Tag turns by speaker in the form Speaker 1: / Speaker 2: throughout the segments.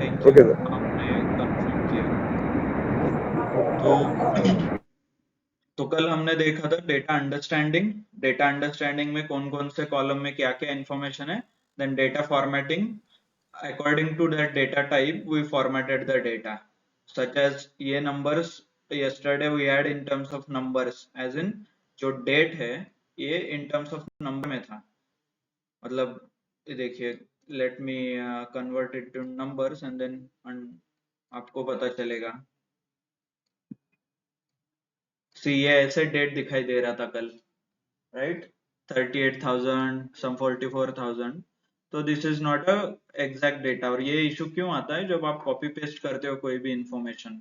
Speaker 1: तीन
Speaker 2: ओके
Speaker 1: चीजों
Speaker 2: सर।
Speaker 1: को हमने कंफर्म किया। तो तो कल हमने देखा था डेटा अंडरस्टैंडिंग। डेटा अंडरस्टैंडिंग में कौन कौन से कॉलम में क्या क्या इंफॉर्मेशन है। Then data formatting, according to that data type we formatted the data, such as ये numbers yesterday we had in terms of numbers, as in जो date है ये in terms of number में था। मतलब ये देखिए, let me convert it to numbers and then आपको पता चलेगा। सी ये ऐसे डेट दिखाई दे रहा था कल, राइट, 38,000 सम 44,000। तो this is not a exact data. और ये इशू क्यों आता है, जब आप कॉपी पेस्ट करते हो कोई भी इंफॉर्मेशन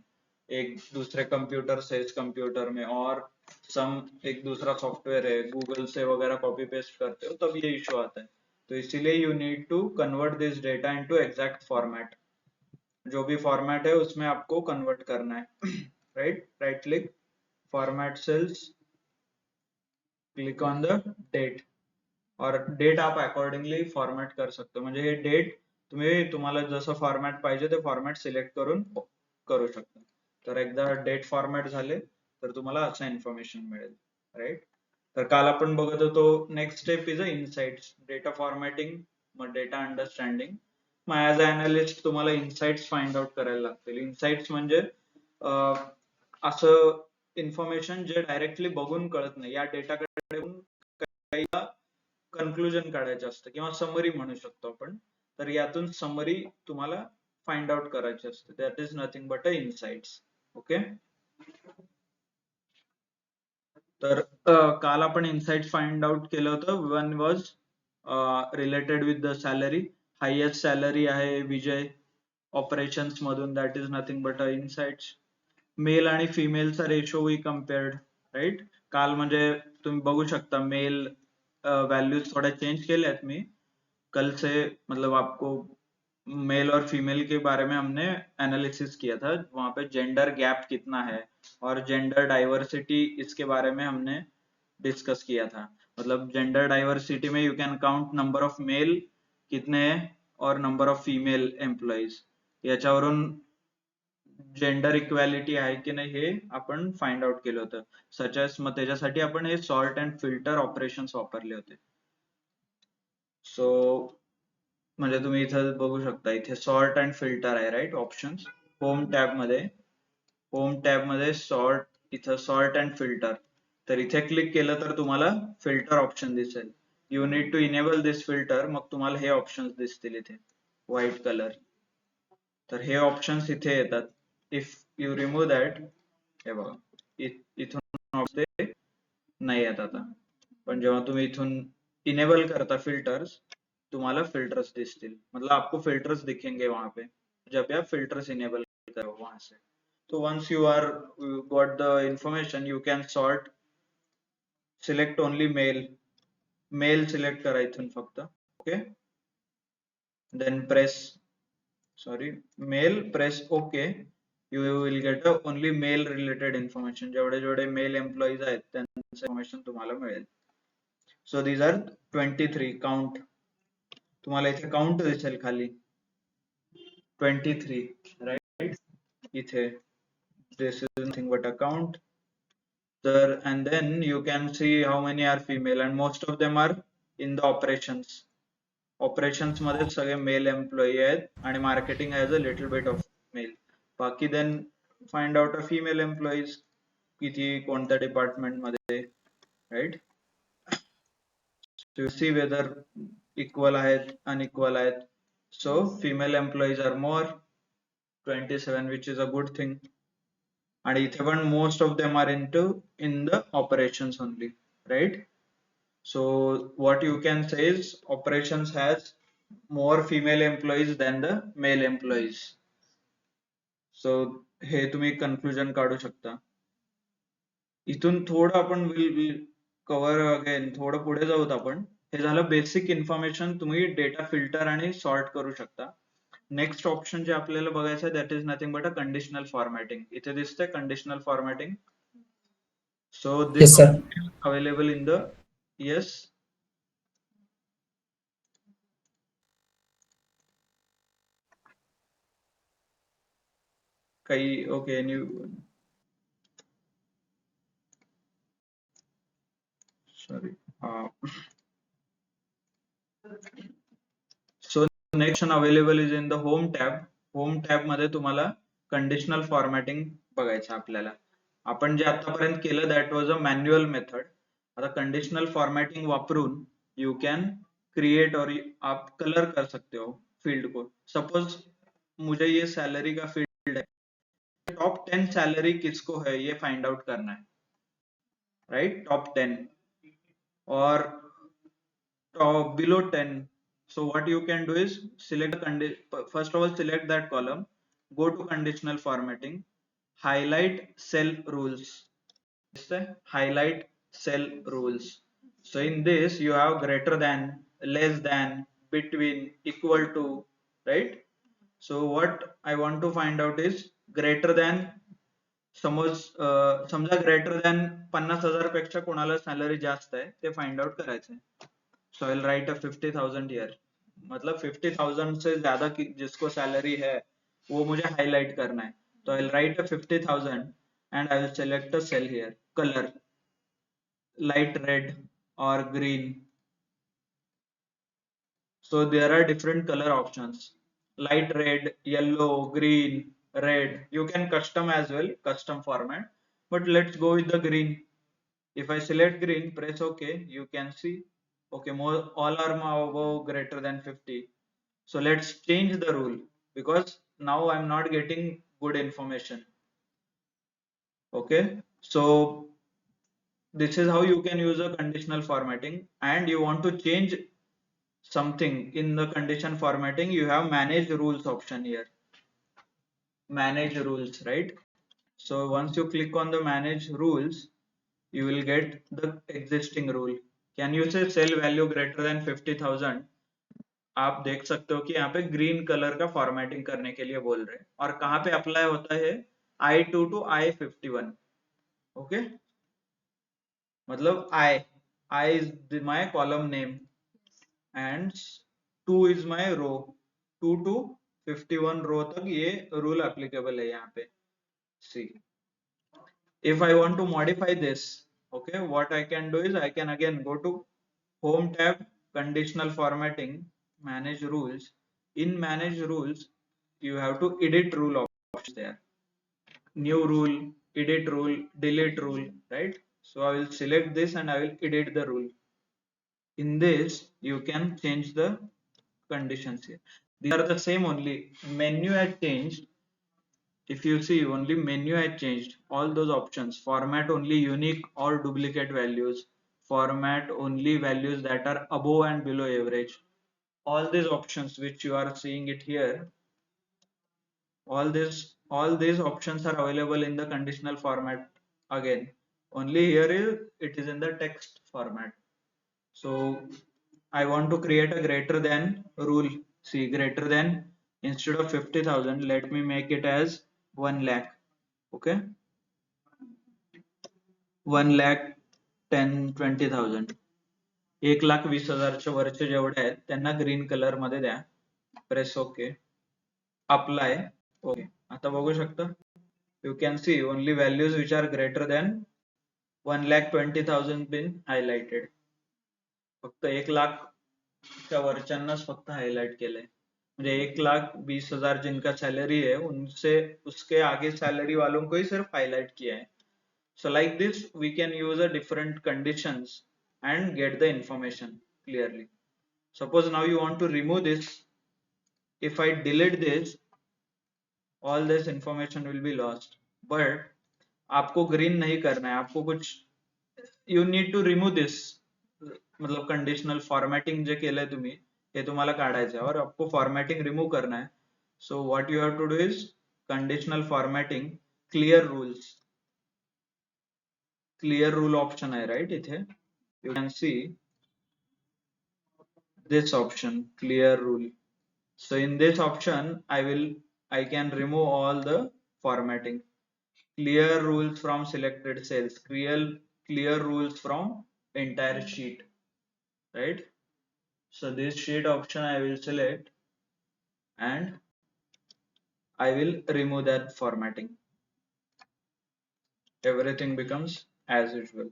Speaker 1: एक दूसरे कंप्यूटर से इस कंप्यूटर में, और सम एक दूसरा सॉफ्टवेयर है गूगल से वगैरह कॉपी पेस्ट करते हो, तब ये इशू आता है। तो इसीलिए you need to convert this data into exact format. जो भी फॉर्मेट है उसमें आपको कन्वर्ट करना है। Right, right click, format cells, click on the date, और डेट आप अकॉर्डिंगली फॉर्मॅट कर सकतो। म्हणजे हे डेट तुम्ही तुम्हाला जसं फॉर्मॅट पाहिजे ते फॉर्मॅट सिलेक्ट करून करू शकता। तर एकदा डेट फॉर्मॅट झाले तर तुम्हाला असं इन्फॉर्मेशन मिळेल, राइट। तर काल आपण बघत होतो next step is a insights, data formatting, mug data understanding. Mug as a analyst तुम्हाला इनसाइट्स फाइंड आउट करायला लागतील। इनसाइट्स म्हणजे असं इन्फॉर्मेशन जे डायरेक्टली बघून कळत नाही, या डेटाकडे काही कन्क्लुजन काढायचं असतं किंवा समरी म्हणू शकतो आपण। तर यातून समरी तुम्हाला फाइंड आउट करायची असते, that is nothing but a insights. Okay, तर काल आपण इनसाइट्स फाइंड आउट केलं होतं। One was related with the salary, highest salary आहे विजय ऑपरेशन्स मधून, that is nothing but a insights. Male आणि फिमेलचा रेशो वी कम्पेअर्ड, राइट। काल म्हणजे तुम्ही बघू शकता मेल वैल्यूज थोड़ा चेंज केले आहेत मी कल से, मतलब आपको मेल और फीमेल के बारे में हमने एनालिसिस किया था, वहां पे जेंडर गैप कितना है और जेंडर डाइवर्सिटी इसके बारे में हमने डिस्कस किया था। मतलब जेंडर डाइवर्सिटी में you can count number of male कितने हैं और नंबर ऑफ फीमेल एम्प्लॉईज, याच्यावरून जेंडर इक्वॅलिटी आहे की नाही हे आपण फाइंड आउट केलं होतं। सच एस मग त्याच्यासाठी आपण हे सॉर्ट अँड फिल्टर ऑपरेशन्स वापरले होते। सो म्हणजे तुम्ही इथं बघू शकता, इथे सॉर्ट अँड फिल्टर आहे, राइट, ऑप्शन्स होम टॅब मध्ये। होम टॅब मध्ये सॉर्ट, इथं सॉर्ट अँड फिल्टर, तर इथे क्लिक केलं तर तुम्हाला फिल्टर ऑप्शन दिसेल। You need to enable this filter, मग तुम्हाला हे ऑप्शन्स दिसतील इथे व्हाईट कलर। तर हे ऑप्शन्स इथे येतात। इफ यू रिमूव्ह दॅट, हे बघा इथून ते नाही येत आता, पण जेव्हा तुम्ही इथून इनेबल करता फिल्टर्स, तुम्हाला फिल्टर्स दिसतील, मतलब आपको फिल्टर्स दिखेंगे वहां पे जब आप फिल्टर्स इनेबल करो वहां से। तो once you are got the information, you can sort, select only male, male select करा इथून फक्त। Okay, then press, sorry, male, press okay, you will get a only male related information, जेवढे जेवढे mail employees आहेत त्यांचं information तुम्हाला मिळेल। सो these are 23 count, तुम्हाला इथे काउंट दिसेल खाली 23, राइट, इथे this is nothing but a count. तर and then you can see how many are female and most of them are in the operations. Operations मध्ये सगळे मेल एम्प्लॉई आहेत आणि marketing has a little bit of male. बाकी then find out a female employees किती कोणत्या department मध्ये, right. To see whether equal आहेत unequal आहेत। So female employees are more 27, which is a good thing. आणि इथे पण most of them are in the operations only, right. So what you can say is operations has more female employees than the male employees. So हे तुम्ही conclusion काढू शकता। इथून थोडं आपण will cover again, थोडं पुढे जाऊत आपण। हे झालं बेसिक इन्फॉर्मेशन, तुम्ही डेटा फिल्टर आणि सॉर्ट करू शकता। नेक्स्ट ऑप्शन जे आपल्याला बघायचं आहे that is nothing but a conditional formatting. इथे दिसतंय conditional formatting. So this
Speaker 3: Yes, sir.
Speaker 1: Option available in the, yes, okay, new, sorry. uh, so next option available is in the home tab मध्ये तुम्हाला conditional formatting बघायचं आपल्याला. आपण जे आतापर्यंत केलं that was a manual method. आता conditional formatting वापरून you can create और आप कलर कर सकते हो फील्ड को. सपोज मुझे ये सैलरी का फील्ड है, टॉप 10 सैलरी किसको है ये फाइंड आउट करना है, राइट? टॉप 10 और below 10. So what you can do is select first of all select that column, go to conditional formatting, highlight cell rules. Highlight cell rules. So in this you have greater than, less than, between, equal to, right? So what I want to find out is greater than. समजा greater than 50,000 पेक्षा कोणाला salary जास्त आहे ते find out करायचं आहे. So I'll write a 50,000 here. मतलब 50,000 से ज्यादा की जिसको सैलरी है वो मुझे हाईलाइट करना है. तो I'll write a 50,000 and I will select a cell here. Color light red or green. So there are different color options: light red, yellow, green, red. You can custom as well, custom format. But let's go with the green. If I select green, press OK, you can see, okay, more all are above greater than 50. So let's change the rule because now I'm not getting good information. Okay, so this is how you can use a conditional formatting, and you want to change something in the condition formatting, you have manage rules option here. Manage rules, right? So once you click on the manage rules, you will get the existing rule. Can you say cell value greater than 50,000? आप देख सकते हो कि यहाँ पे green colour का formatting करने के लिए बोल रहे हैं, और कहाँ पे अप्लाई होता है? I2 to I51. ओके, मतलब I is my column name and 2 is my row. 2 to 51 रो तक ये रूल एप्लीकेबल है यहाँ पे. See, if I want to modify this, okay, what I can do is I can again go to home tab, conditional formatting, manage rules. In manage rules you have to edit rule options there. New rule, edit rule, delete rule, right? So I will select this and I will edit the rule. In this you can change the conditions here. These are the same, only menu has changed. If you see, only menu has changed. All those options: format only unique or duplicate values, format only values that are above and below average. All these options which you are seeing it here, all these options are available in the conditional format. Again, only here is it is in the text format. So I want to create a greater than rule. See, greater than, instead of 50,000, let me make it as 1 lakh. Okay, 1 lakh 10 20,000. 1,20,000च्या वरचे जेवढे आहेत त्यांना green colour मध्ये द्या. Press okay, apply. Okay, आता बघू शकता, you can see only values which are greater than 1,20,000 been highlighted. फक्त 1 लाख च्या वरच्यांनाच फक्त हायलाइट केलंय. म्हणजे 1,20,000 जिनका सैलरी है उनसे उसके आगे सैलरी वालों को ही सिर्फ हाईलाइट किया है. So like this we can use a different conditions and get the information clearly. Suppose now you want to remove this. If I delete this, all this information will be lost. But आपको green नहीं करना है, आपको कुछ, you need to remove this. मतलब conditional formatting जे केलंय तुम्ही हे तुम्हाला काढायचं आहे और आपको फॉर्मॅटिंग रिमूव करना है. So what you have to do is conditional formatting, clear rules. Clear rule option आहे राइट इथे. You can see this option, clear rule. So in this option I can remove all the formatting. Clear rules from selected cells, clear rules from entire sheet, right? So this sheet option I will select and I will remove that formatting. Everything becomes as usual.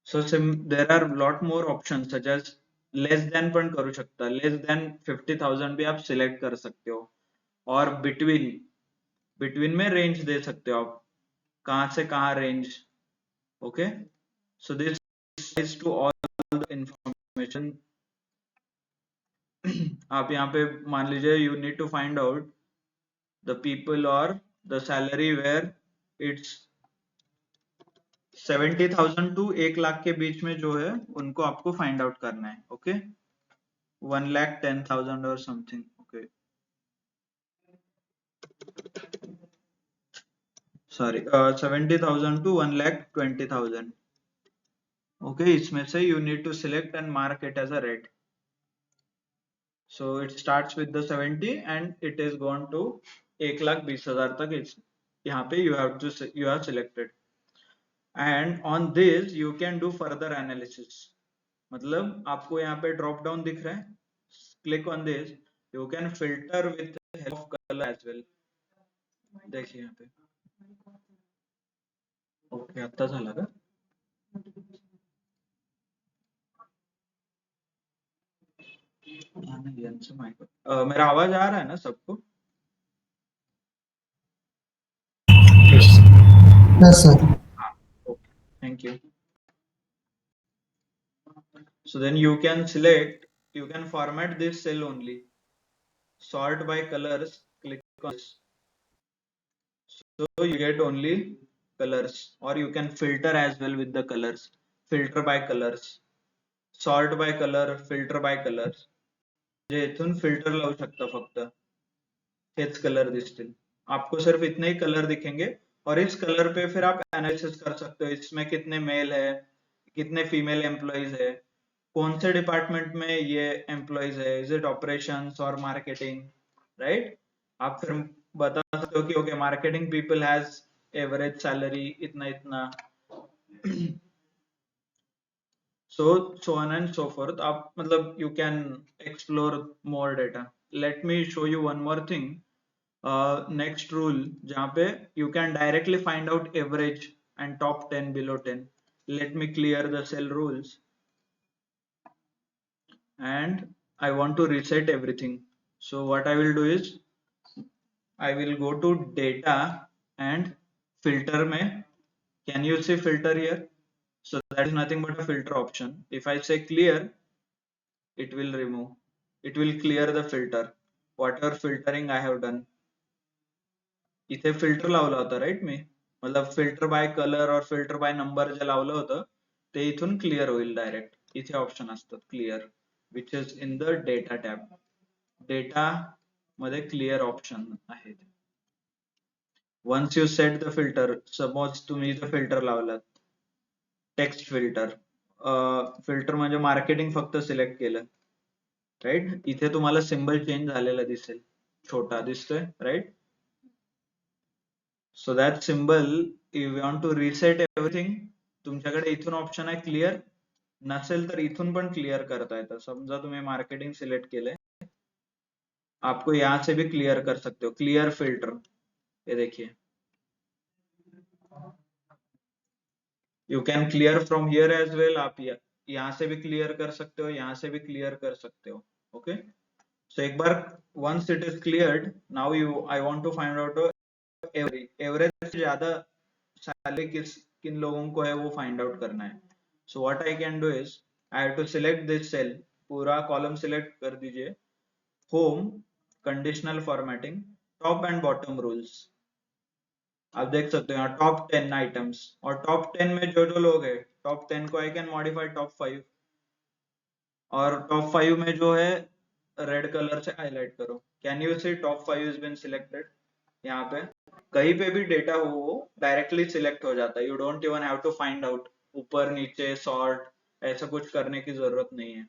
Speaker 1: So there are a lot more options such as less than पण करू शकता, less than 50,000 भी आप select कर सकते हो, और between में range दे सकते हो आप, कहाँ से कहाँ range. Okay, so this is to all the information. आप यहाँ पे मान लीजिए you need to find out the people or the salary where it's 70,000 to 1 lakh के बीच में जो है उनको आपको फाइंड आउट करना है. ओके, 1,10,000 और something. Okay, sorry, 70,000 to 1,20,000. Okay, इसमें से you need to select and mark it as a red. So it starts with the 70 and it is gone to 1,20,000 तक. इट्स यहाँ पे you have selected, and on this you can do further analysis. मतलब आपको यहाँ पे drop down दिख रहा है, click on this, you can filter with help of colour as well. देखिए यहाँ पे. ओके, आता झाला का? नहीं, यांचं माहित. मेरा आवाज आ रहा है ना सबको?
Speaker 2: Yes, sir.
Speaker 1: Okay, thank you. So then you can select, you can format this cell only, sort by colors, click on this. So you get only colors, or you can filter as well with the colors, filter by colors, sort by color, filter by colors. जे इथून filter लावू शकता, फक्त हेच colour दिसतील आपको, सिर्फ इतने ही colour दिखेंगे, और इस कलर पे फिर आप एनालिसिस कर सकते हो इसमें कितने मेल है, कितने फीमेल एम्प्लॉइज है, कौन से डिपार्टमेंट में ये एम्प्लॉइज है, इज इट ऑपरेशंस और मार्केटिंग, राइट. आप फिर बता सकते हो कि okay, marketing people has average salary इतना इतना. so on and so forth. आप मतलब you can explore more data. Let me show you one more thing. Next rule जहाँ पे you can directly find out average and top 10 below 10. Let me clear the cell rules and I want to reset everything. So what I will do is I will go to data and filter में. Can you see filter here? So that is nothing but a filter option. If I say clear, it will remove, it will clear the filter, whatever filtering I have done. इथे filter लावला होता right मी, मतलब filter by colour और filter by number जे लावलं होतं ते इथून clear होईल डायरेक्ट. इथे ऑप्शन असतात clear, which is in the data tab. Data मध्ये क्लिअर ऑप्शन आहे. Once you set the filter, suppose तुम्ही इथे फिल्टर लावलात, टेक्स्ट फिल्टर, फिल्टर म्हणजे मार्केटिंग फक्त सिलेक्ट केलं, राइट. इथे तुम्हाला सिंबल चेंज झालेला दिसेल, छोटा दिसतोय, right. So that symbol, you want to reset everything, तुमच्याकडे इथून ऑप्शन आहे क्लिअर, नसेल तर इथून पण क्लिअर करता येतं. समजा तुम्ही मार्केटिंग सिलेक्ट केलंय, आपको यहाँ से भी क्लियर कर सकते हो, क्लियर फिल्टर. ये देखिए, you can clear from here as well. आप यहाँ से भी क्लियर कर सकते हो, यहाँ से भी क्लियर कर सकते हो. ओके, सो एक बार once it is cleared, now I want to find out average से ज्यादा सैलरी किन लोगों को है वो फाइंड आउट करना है. So what I can do is I have to select this cell, पूरा कॉलम सिलेक्ट कर दीजिए, home, conditional formatting, top and bottom rules. आप देख सकते हो यहाँ टॉप 10 आइटम्स, और टॉप 10 में जो जो लोग है, टॉप 10 को आई कैन मॉडिफाई टॉप 5, और टॉप 5 में जो है रेड कलर से हाईलाइट करो. Can you see top 5 is been selected. यहाँ पे कहीं पे भी डेटा हो वो डायरेक्टली सिलेक्ट हो जाता है. You don't even have to find out ऊपर नीचे सॉर्ट, ऐसा कुछ करने की जरूरत नाही आहे.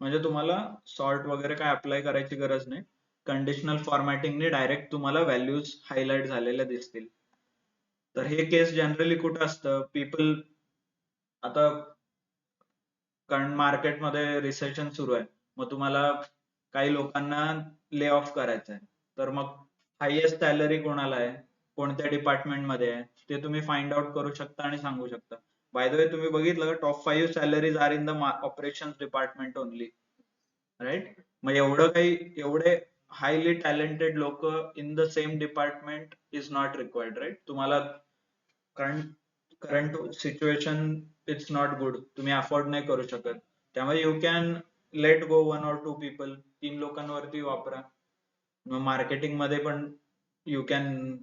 Speaker 1: म्हणजे तुम्हाला सॉर्ट वगैरे काय अप्लाय करायची गरज नाही. कंडिशनल फॉर्मॅटिंगने डायरेक्ट तुम्हाला व्हॅल्यूज हायलाइट झालेल्या दिसतील. तर हे केस जनरली कुठं असतं, पीपल, आता कारण मार्केटमध्ये रिसेशन सुरू आहे, मग तुम्हाला काही लोकांना ले ऑफ करायचं आहे, तर मग हायेस्ट सॅलरी कोणाला आहे, कोणत्या डिपार्टमेंट मध्ये आहे, ते तुम्ही फाइंड आउट करू शकता आणि सांगू शकता. बाय द वे तुम्ही बघितलं का top 5 salaries are in the operations department only, right. मग एवढे हायली टॅलेंटेड लोक in the same department is not required, right. तुम्हाला current situation it's not good, तुम्ही अफोर्ड नाही करू शकत, त्यामुळे you can let go 1 or 2 people, 3 लोकांवरती वापरा. मग मार्केटिंग मध्ये पण यू कॅन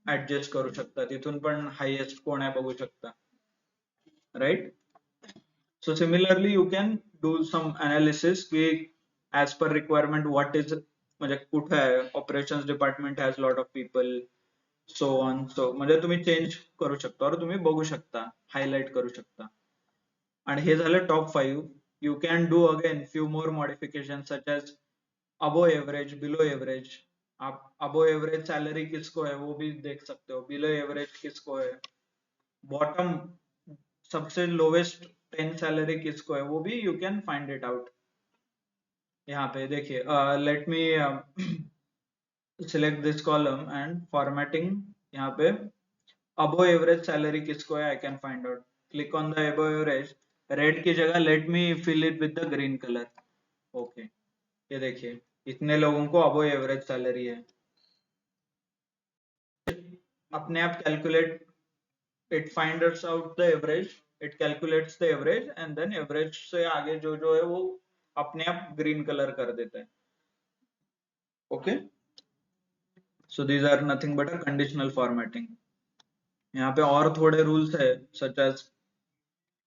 Speaker 1: ऍडजस्ट करू शकता, तिथून पण हायेस्ट कोण आहे बघू शकता, right. So similarly you can do some analysis की as per requirement what is, म्हणजे कुठे आहे operations department has lot of people, so on, so म्हणजे तुम्ही चेंज करू शकता और तुम्ही बघू शकता, हायलाइट करू शकता. आणि हे झालं top 5. You can do again few more modifications such as above average, below average. आप above average सैलरी किसको है वो भी देख सकते हो, below average किसको है, बॉटम सबसे लोवेस्ट 10 सैलरी किसको है वो भी you can find it out. यहाँ पे देखिए, let me select this column and formatting. यहाँ पे अबो एवरेज सैलरी किसको है I can find out. Click on the above average, red की जगह let me fill it with the green colour. Okay, ये देखिए इतने लोगों को अबो एवरेज सैलरी है. अपने आप calculate, it finds out the average, it calculates the average and then average से आगे जो जो है वो अपने आप ग्रीन कलर कर देता है. Okay, so these are nothing but a conditional formatting. यहाँ पे और थोड़े रूल्स है such as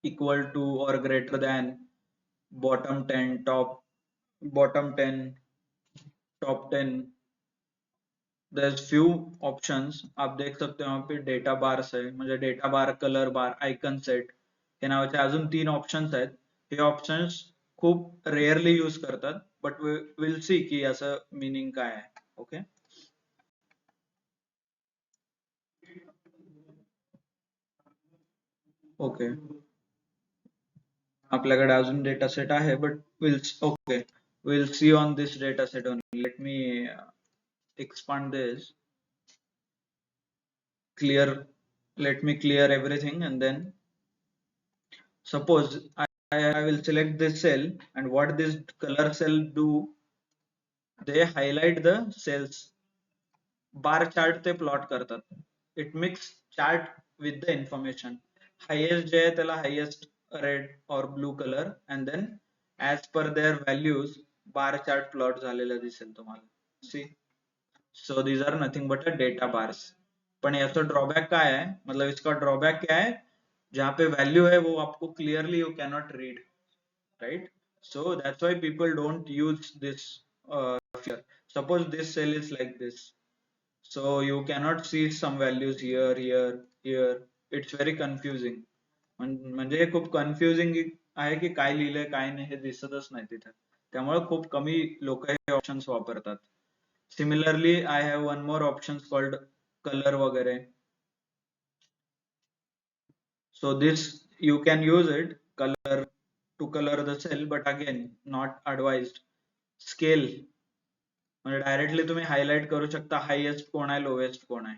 Speaker 1: equal to or greater than, bottom 10, bottom 10, top 10. there's few options. आप देख सकते हो यहाँ पे डेटा बार्स है, म्हणजे डेटा बार, कलर बार, आयकन सेट हे नावाचे अजून 3 ऑप्शन्स आहेत. हे ऑप्शन्स खूप रेअरली यूज करतात, बट विल सी की याचं मीनिंग काय आहे. ओके, ओके, आपल्याकडे अजून डेटा सेट आहे but will see on this data set only. Let me expand this, let me clear everything and then suppose I will select this cell, and what this color cell do, they highlight the cells, bar chart ते plot करतात. It mix chart with the information. Highest जे आहे त्याला highest red or blue color and then as per their values bar chart plot झालेला दिसेल तुम्हाला. See, so these are nothing but a data bars. पण याचा drawback काय आहे, मतलब इसका ड्रॉबॅक क्या है, जहाँ पे वैल्यू है वो आपको clearly you can not read, right. So that's why people don't use this feature. Suppose this cell is like this, so you cannot see some values here. It's very confusing. म्हणजे हे खूप confusing आहे की काय लिहिलंय काय नाही हे दिसतच नाही तिथे, त्यामुळे खूप कमी लोक हे ऑप्शन्स वापरतात. Similarly I have one more options called colour वगैरे. So this you can use it color to color the cell, but again not advised. Scale म्हणजे डायरेक्टली तुम्ही हायलाइट करू शकता हायेस्ट कोण आहे, लोएस्ट कोण आहे.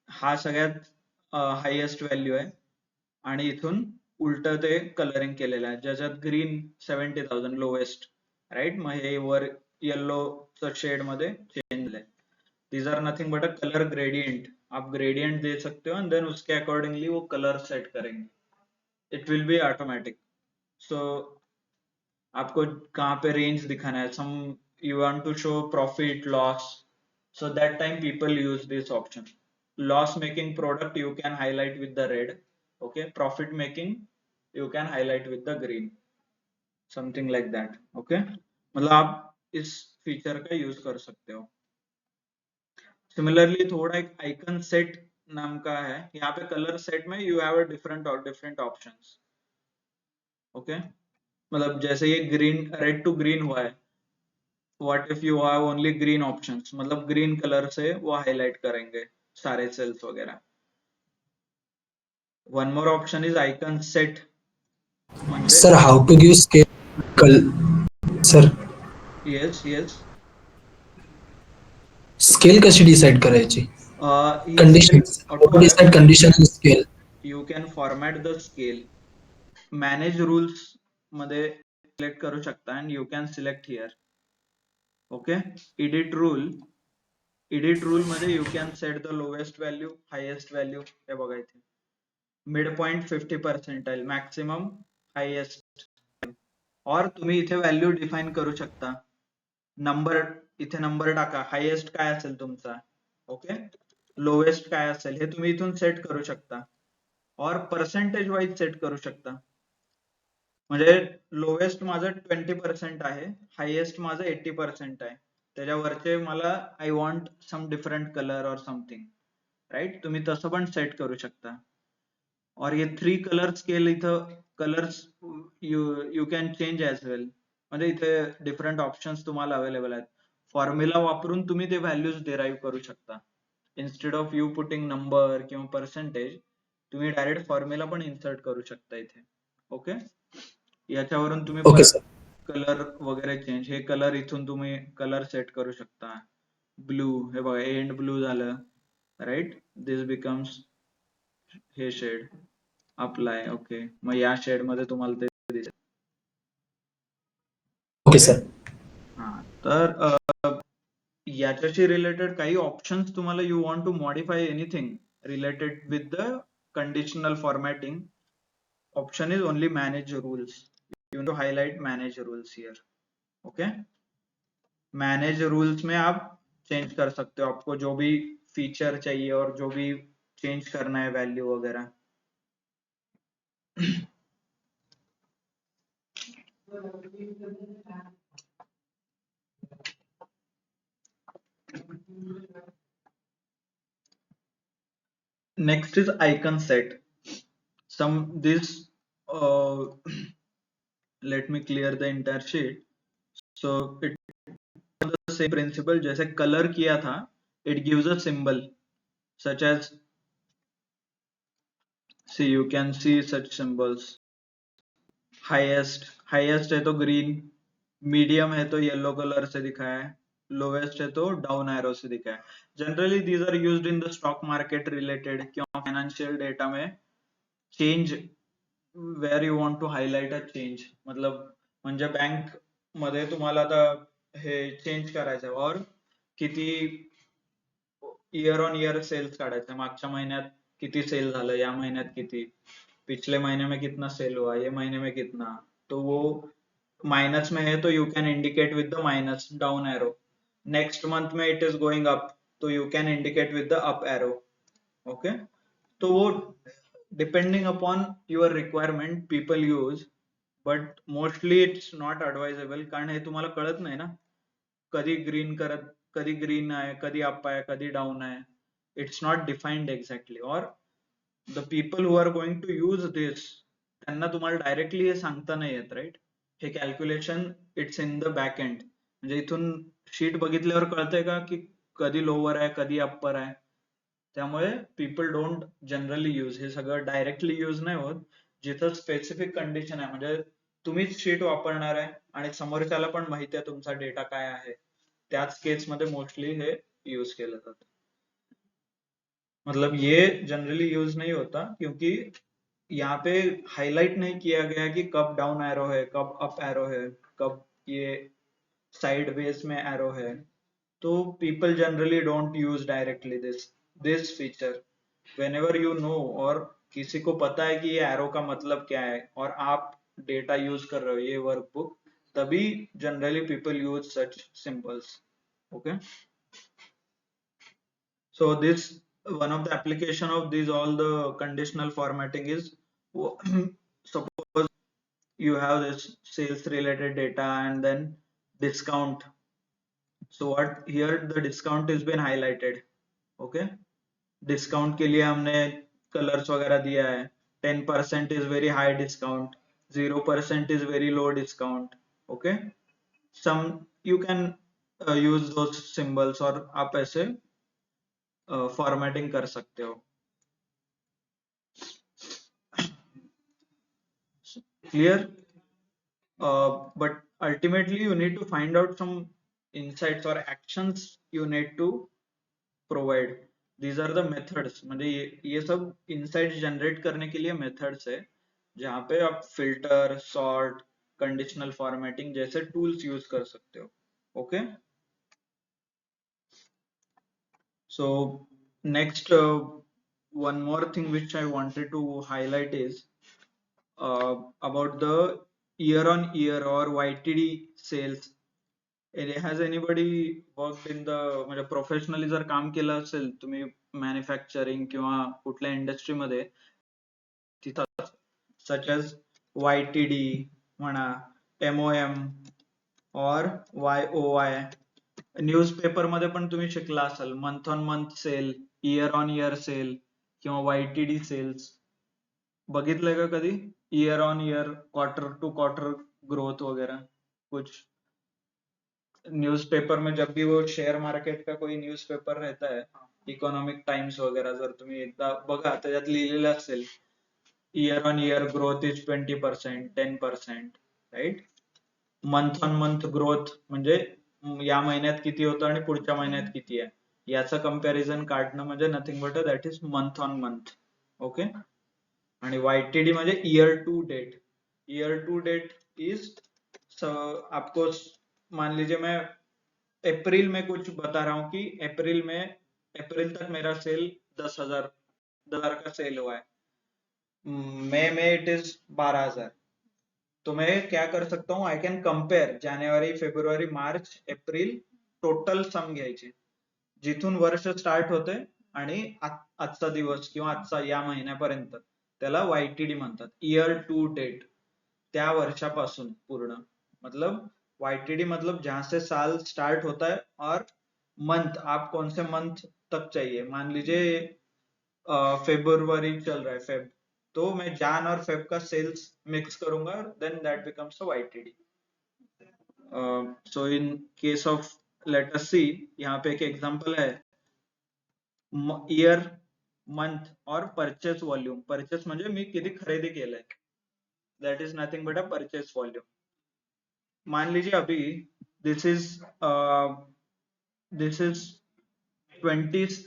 Speaker 1: हा सगळ्यात हायेस्ट व्हॅल्यू आहे आणि इथून उलट ते कलरिंग केलेलं आहे, ज्याच्यात ग्रीन 70,000 लोएस्ट, राईट. मग हे वर येलो शेड मध्ये चेंज झालंय. these are nothing but a color gradient. आप ग्रेडियंट दे सकते हो एंड देन उसके अकॉर्डिंगली वो कलर सेट करेंगे. It will be automatic. So आपको कहाँ पे रेंज दिखाना है, सम you want to show profit loss, so that time people use this option. Loss making product you can highlight with the red, okay. Profit making you can highlight with the green, something like that, okay. मतलब आप इस feature का use कर सकते हो. Similarly थोड़ा एक icon set नाम का है, यहाँ पे कलर सेट में you have different options, okay. मतलब जैसे ये ग्रीन रेड टू ग्रीन हुआ है, what if you have only green options, मतलब ग्रीन कलर से वो हाईलाइट करेंगे सारे सेल्स वगैरह. One more option is icon set.
Speaker 2: Sir, how to give scale? Sir,
Speaker 1: yes.
Speaker 2: Scale कशी डिसाईड करायची?
Speaker 1: ही
Speaker 2: condition,
Speaker 1: scale
Speaker 2: how to
Speaker 1: auto
Speaker 2: decide condition आणि scale?
Speaker 1: you can format the scale, manage rules मध्ये select करू शकता and you can select here. Okay, edit rule मध्ये you can set the lowest value, highest value. हे बघा इथे midpoint 50 percentile, maximum, highest, और तुम्ही इथे व्हॅल्यू डिफाइन करू शकता. नंबर इथे नंबर टाका, हायेस्ट काय असेल तुमचा, ओके, लोएस्ट काय असेल हे तुम्ही इथून सेट करू शकता, और पर्सेंटेज वाईज सेट करू शकता. म्हणजे लोएस्ट माझं 20% आहे, हायेस्ट माझं 80% आहे, त्याच्यावरचे मला I want some different colour और समथिंग, राईट. तुम्ही तसं पण सेट करू शकता. और ये 3 कलर स्केल इथं colours you can change as well, म्हणजे इथे डिफरंट ऑप्शन्स तुम्हाला अवेलेबल आहेत. फॉर्म्युला वापरून तुम्ही ते व्हॅल्यूज डिराईव्ह करू शकता. Instead of you putting number किंवा पर्सेंटेज, तुम्ही डायरेक्ट फॉर्म्युला पण इन्सर्ट करू शकता इथे. ओके, याच्यावरून तुम्ही
Speaker 2: ओके
Speaker 1: परत
Speaker 2: सर.
Speaker 1: कलर वगैरे चेंज, हे कलर इथून तुम्ही कलर सेट करू शकता. ब्लू, हे बघा एंड ब्लू झालं, राईट. दिस बिकम्स हे शेड, अप्लाय. ओके, मग या शेड मध्ये तुम्हाला ते दिसेल.
Speaker 2: Okay sir.
Speaker 1: हा, तर याच्याशी रिलेटेड काही ऑप्शन्स तुम्हाला, you want to modify anything related with the conditional formatting, option is only manage rules. You to highlight manage rules here. Okay, manage rules में आप चेंज कर सकते हो, आपको जो भी फीचर चाहिए और जो भी चेंज करना है वैल्यू वगैरह. Next is icon set. Let me clear the entire sheet. So it the same principle, जैसे color किया था, it gives a symbol such as, see, you can see such symbols. Highest है तो green, medium है तो yellow colour से दिखाया है, लोवेस्ट है तो डाउन एरो से दिखाया है. Generally these are used in the stock market related किंवा फायनान्शियल डेटा में change where you want to highlight a change, मतलब म्हणजे बँक मध्ये तुम्हाला आता हे चेंज करायचं और किती इयर ऑन इयर सेल्स काढायचं, मागच्या महिन्यात किती सेल झालं, या महिन्यात किती, पिछले महीने में कितना सेल हुआ, ये महीने में कितना, तो वो माइनस में है तो you can indicate with the minus down arrow. Next month में इट इज गोइंग अप तो you can indicate with the up arrow. Okay, तो वो depending upon your requirement people use, but mostly it's not advisable, कारण हे तुम्हाला कळत नाही ना, कधी ग्रीन आहे, कधी अप आहे, कधी डाऊन आहे. It's not defined exactly. और the people who are going to use this, त्यांना तुम्हाला डायरेक्टली हे सांगता नाही येत, राईट. हे calculation it's in the back end, म्हणजे इथून शीट बघितल्यावर कळतंय का की कधी लोअर आहे कधी अप्पर आहे. त्यामुळे पीपल डोंट जनरली यूज, हे सगळं डायरेक्टली यूज नाही होत. जिथं स्पेसिफिक कंडिशन आहे, म्हणजे तुम्हीच शीट वापरणार आहे आणि समोरच्याला पण माहिती आहे तुमचा डेटा काय आहे, त्याच केस मध्ये मोस्टली हे यूज केलं जातं. मतलब ये जनरली यूज नहीं होता क्योंकि यहाँ पे हाईलाइट नहीं किया गया कि कब डाउन एरो है, कब अप एरो है, कब ये साइड वेज में एरो है. तो people generally don't use directly this feature. Whenever you know और किसी को पता है कि ये एरो का मतलब क्या है और आप डेटा यूज कर रहे हो ये वर्कबुक, तभी generally people use such symbols. Okay, so this one of the application of these all the conditional formatting is, suppose you have this sales related data and then discount. So what here the discount has been highlighted. Okay, discount के लिए हमने colours वगैरह दिया है. 10% is very high discount, 0% is very low discount. Okay, some you can use those symbols और आप ऐसे formatting कर सकते हो. Clear? But ultimately you need to find out some insights or actions you need to provide, these are the methods, म्हणजे ये सब insights generate करने के लिए मेथड्स है जहाँ पे आप फिल्टर, सॉर्ट, कंडीशनल फॉर्मेटिंग जैसे टूल्स यूज कर सकते हो. Okay. So next, one more thing which I wanted to highlight is about the year on year or YTD sales. Has anybody worked in the, म्हणजे professionally जर काम केलं असेल तुम्ही मॅन्युफॅक्चरिंग किंवा कुठल्या इंडस्ट्रीमध्ये, तिथं सच एज YTD म्हणा, MOM और YOY. न्यूजपेपर मध्ये पण तुम्ही शिकला असाल month on month sale, year on year sale किंवा YTD सेल्स. बघितलंय का कधी? Year on year, quarter to quarter growth वगैरह कुछ. न्यूज़पेपर में जब भी वो शेयर मार्केट का कोई न्यूज़पेपर रहता है, इकॉनॉमिक टाइम्स वगैरह, जर तुम्ही एकदा बघा त्याच्यात लिहिलेलं असेल year on year growth is 20%, 10%, right. Month on month growth म्हणजे या महिन्यात किती होतं आणि पुढच्या महिन्यात किती आहे याचं कंपॅरिझन काढणं म्हणजे nothing but that is month on month. Okay. आणि YTD म्हणजे year to date. Year to date is, आपको मान लीजिए मैं अप्रैल में कुछ बता रहा हूँ कि अप्रैल तक मेरा सेल 10,000 का सेल हुआ है, मई में इट इज 12,000. तो मैं क्या कर सकता हूँ, I can compare January, February, March, April, total sum घ्यायचे जिथून वर्ष स्टार्ट होते आणि आजचा दिवस किंवा आजचा या महिन्यापर्यंत, त्याला YTD म्हणतात, ईयर टू डेट. त्या वर्षापासून पूर्ण, मतलब YTD मतलब जहां से साल स्टार्ट होता है और मंथ आप कौन से मंथ तक चाहिए. मान लीजिए फेब्रुवरी चल रहा है, फेब, तो मैं जान और फेब का सेल्स मिक्स करूंगा, then that becomes a YTD. So in case of, let us see, यहाँ पे एक एग्जांपल है, ईयर, मंथ और परचेस वॉल्यूम. परचेस म्हणजे मी किती खरेदी केलंय, that is nothing but a purchase volume. मान लीजिए अभी दिस इज 20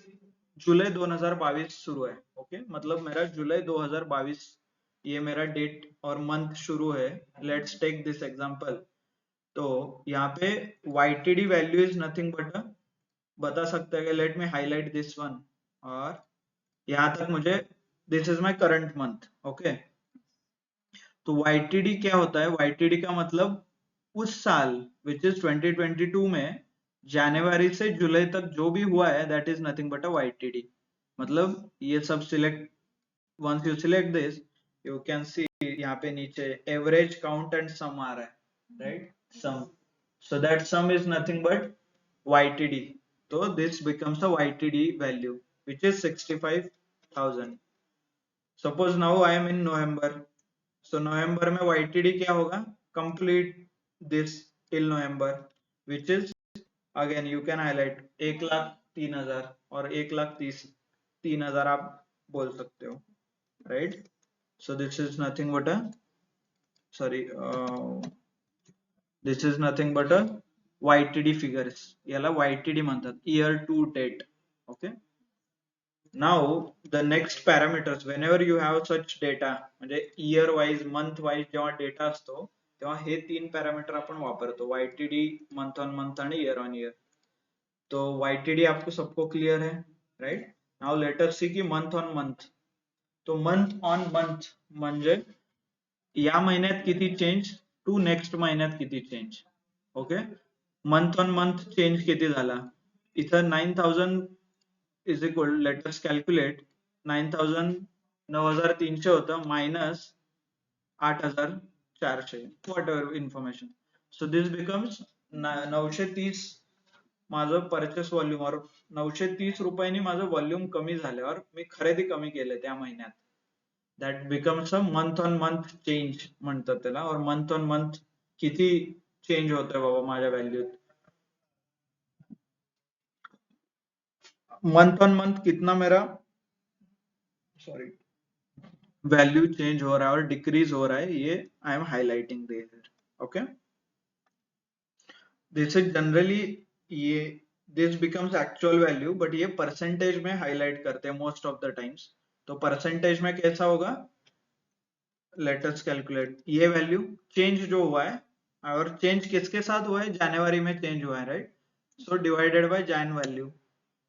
Speaker 1: जुलाई 2022 शुरू है. ओके. मतलब मेरा जुलाई 2022 ये मेरा डेट और मंथ शुरू है. Let's take this example. तो यहाँ पे YTD value is nothing but, बता सकते हैं कि let me highlight this one, और यहाँ तक मुझे, this is my current month. Okay. तो YTD क्या होता है? YTD का मतलब उस साल विच इज 2022 में जनवरी से जुलाई तक जो भी हुआ है, that is nothing but a YTD. मतलब ये सब select, once you select this, you can see यहाँ पे नीचे एवरेज काउंट एंड सम आ रहा है, right, sum. so that sum is nothing but YTD. so this becomes a YTD value which is 65,000. suppose now I am in November. so November में YTD क्या होगा? complete this till November, which is again you can highlight 1,03,000 और 1,30,000 आप बोल सकते हो, right. so this is nothing but a, sorry, this is nothing but a YTD figures. याला YTD म्हणतात, year to date. okay. now the next parameters, whenever you have such data, म्हणजे year wise, month wise जेव्हा data असतो तेव्हा हे तीन parameter आपण वापरतो, YTD, month on month आणि year on year. तो YTD आपको सबको क्लियर है, राइट. नाउ लेट अस सी की मंथ ऑन मंथ. तो मंथ ऑन मंथ म्हणजे या महिन्यात किती चेंज टू नेक्स्ट महिन्यात किती change. Okay. Month on month change किती झाला, इथं 9,000 is equal, let us calculate, 9,000 9,300 होतं minus 8,400, what ever information. So this becomes 930 माझं परचेस व्हॉल्यूम, और 930 रुपयांनी माझं व्हॉल्यूम कमी झालं और मी खरेदी कमी केले त्या महिन्यात. That becomes a month on month change म्हणतात त्याला. और मंथ ऑन मंथ किती चेंज होतोय बाबा माझ्या व्हॅल्यूत, मंथ ऑन मंथ कितना मेरा, सॉरी, वैल्यू चेंज हो रहा है और डिक्रीज हो रहा है, ये I am highlighting there. Okay. This is generally, ये this becomes actual value, but ये परसेंटेज में हाईलाइट करते हैं मोस्ट ऑफ द टाइम्स। तो परसेंटेज में कैसा होगा, लेट अस कैलकुलेट ये वैल्यू चेंज जो हुआ है, और चेंज किसके साथ हुआ है, जनवरी में चेंज हुआ है, right? So divided by Jain value,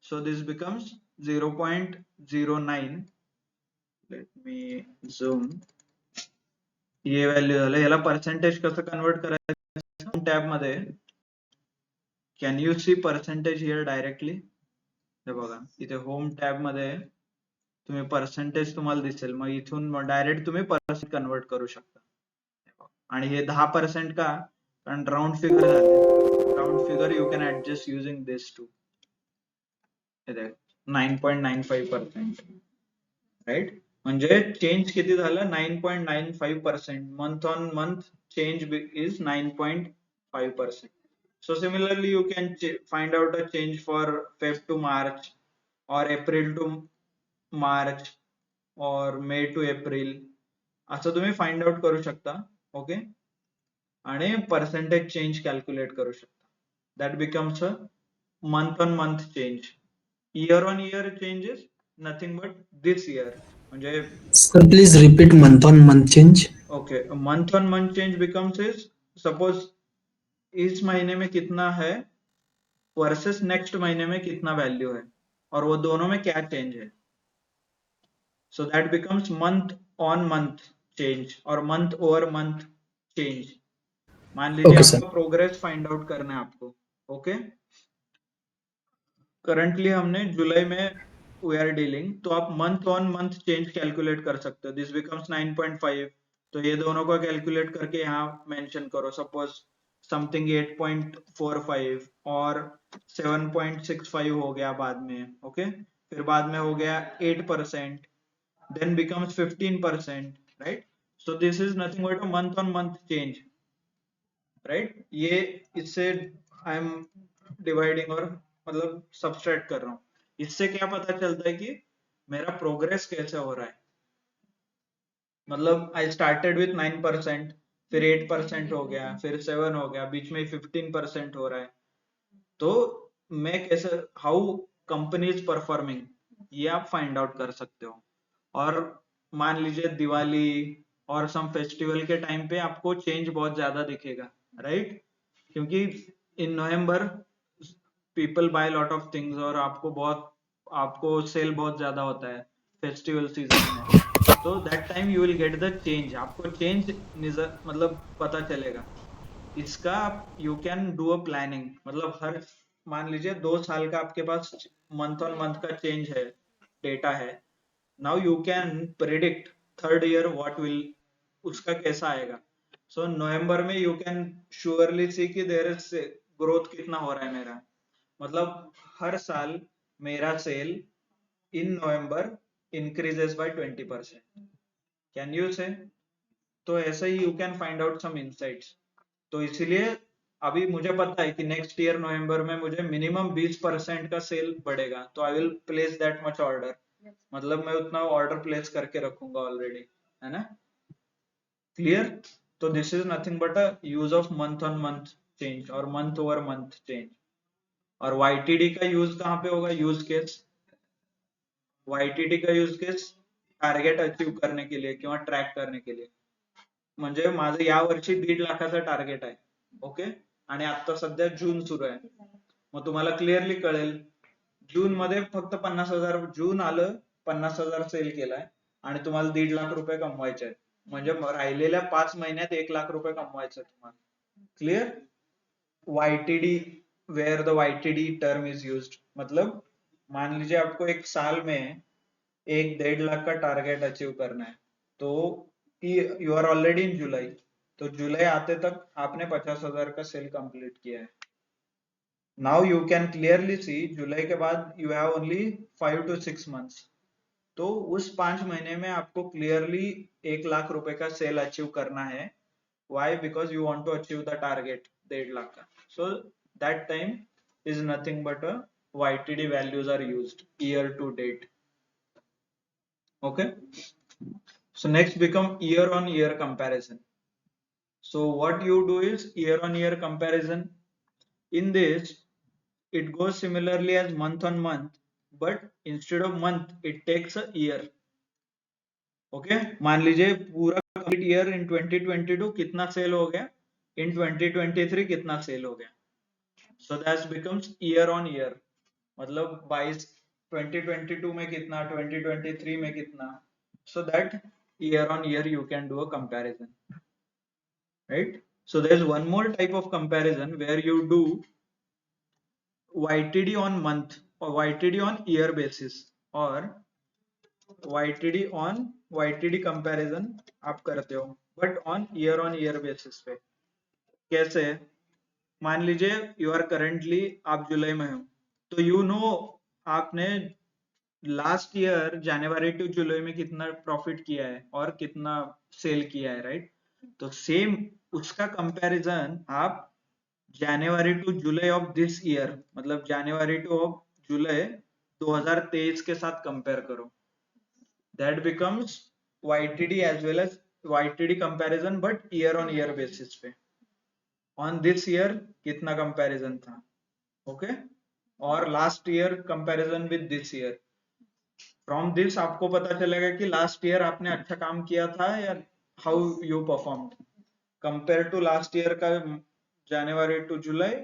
Speaker 1: so this becomes 0.09. Let me झूम. ये व्हॅल्यू झालं. याला पर्सेंटेज कसं कन्वर्ट करायचं टॅब मध्ये, can you see percentage here directly? हे बघा इथे होम टॅब मध्ये तुम्ही पर्सेंटेज तुम्हाला दिसेल, मग इथून डायरेक्ट तुम्ही पर्सेंट कन्वर्ट करू शकता. आणि हे 10% का, कारण राउंड फिगर झाले. Round figure you can adjust using this two. 9.95%, right? म्हणजे चेंज किती झालं, 9.95%. Month on month change is 9.5%. So similarly, you can find out a change for Feb to March, or April to March, or May to April. असं तुम्ही find out करू शकता. Okay, आणि percentage change calculate करू शकता. That becomes a month on month change. Year on year changes nothing but this year. म्हणजे
Speaker 2: Sir, please repeat month on month change.
Speaker 1: Okay, month on month change becomes is, suppose इस महीने में कितना है versus next महीने में कितना value है, और वो दोनों में क्या चेंज है. So that becomes month on month change और मंथ ओवर मंथ चेंज. मान लीजिए
Speaker 2: Okay, sir.
Speaker 1: आपका प्रोग्रेस फाइंड आउट करना है आपको. ओके, करंटली हमने जुलाई में वी आर डीलिंग, तो आप month on month change calculate कर सकते हो. This becomes 9.5. तो ये दोनों को कैलकुलेट करके यहाँ मेंशन करो. सपोज समथिंग 8.45 और 7.65 हो गया बाद में. ओके, फिर बाद में हो गया 8%, then becomes 15%, right? So this is nothing but a month on month change, right? ये इससे आई एम डिवाइडिंग और मतलब सब्सट्रैक्ट कर रहा हूँ. इससे क्या पता चलता है कि मेरा प्रोग्रेस कैसे हो रहा है. मतलब आई स्टार्टेड विथ 9%, फिर 8% हो गया, फिर 7 हो गया, बीच में 15% हो रहा है. तो मैं कैसे, हाउ कंपनी इज परफॉर्मिंग, ये आप फाइंड आउट कर सकते हो. और मान लीजिए दिवाली और सम फेस्टिवल के टाइम पे आपको चेंज बहुत ज्यादा दिखेगा, राइट? क्योंकि in November people buy lot of things, और आपको सेल बहुत ज्यादा होता है फेस्टिवल सीजन में. तो that time you will get the change. आपको चेंज मतलब पता चलेगा. इसका you can do a planning, मतलब हर, मान लीजिए 2 साल का आपके पास मंथ ऑन मंथ का चेंज है, डेटा है. Now you can predict third year what will, उसका कैसा आएगा. सो नवंबर में यू कैन श्योरली सी कि देयर इज ग्रोथ कितना हो रहा है मेरा. मतलब हर साल मेरा sale in November increases by 20%. Can you say? तो ऐसे ही you can find out some insights. तो इसीलिए अभी मुझे पता है कि नेक्स्ट ईयर नवंबर में मुझे मिनिमम 20% का सेल बढ़ेगा, तो I will place that much order. मतलब मैं उतना ऑर्डर प्लेस करके रखूंगा ऑलरेडी, है ना? क्लियर? तो this is nothing but a use of month on month change और मंथ ओवर मंथ चेंज. और वाईटीडी का यूज कहाँ पे होगा? Use case. वाईटीडी का यूज केस टार्गेट अचीव करने के लिए किंवा ट्रॅक करने के लिए. म्हणजे माझं या वर्षी 1.5 लाखाचं टार्गेट आहे. ओके, आणि आता सध्या जून सुरू आहे. मग तुम्हाला क्लिअरली कळेल, जून मध्ये फक्त 50,000, जून आलं 50,000 सेल केलाय आणि तुम्हाला 1.5 लाख रुपये कमवायचे आहेत. म्हणजे राहिलेल्या 5 महिन्यात 1 लाख रुपये कमवायचे तुम्हाला. Clear? YTD, where the YTD term is used, मतलब मान लीजिए आपको एक साल में 1-1.5 लाख का टारगेट अचीव करना है. तो यू आर ऑलरेडी इन जुलाई, तो जुलाई आते तक आपने 50,000 का सेल कंप्लीट किया है. Now you can clearly see July के बाद you have only 5 to 6 months. तो उस 5 महीने में आपको क्लियरली 1 लाख रुपए का सेल अचीव करना है. Why? Because you want to achieve the target 1.5 lakh का. So that time is nothing but a YTD values are used, year to date. Okay, so next become year on year comparison. So what you do is year on year comparison. In this it goes similarly as month on month, but instead of month it takes a year. Okay मान लीजिए पूरा complete year in 2022 कितना cell हो गया, इन 2023 कितना cell हो गया, so that becomes year on year, मतलब 2022 में कितना, 2023 में कितना, so that year on year you can do a comparison, right? So there's one more type of comparison where you do YTD on month or YTD on year basis, or YTD on YTD comparison आप करते हो but on year basis पे। कैसे? मान लीजिए you are currently, आप जुलाई में हो, तो you know आपने लास्ट ईयर जनवरी टू जुलाई में कितना प्रॉफिट किया है और कितना सेल किया है, राइट? तो सेम उसका कंपैरिजन आप January to July of this year, मतलब जनवरी टू ऑफ जुलाई 2023 के साथ कंपेयर करो, that becomes YTD as well as YTD comparison but year on year basis पे। ऑन दिस ईयर कितना कंपैरिजन था, ओके, और last year comparison with this year. From this आपको पता चलेगा कि लास्ट ईयर आपने अच्छा काम किया था या how you performed compare to last year का जनवरी टू जुलाई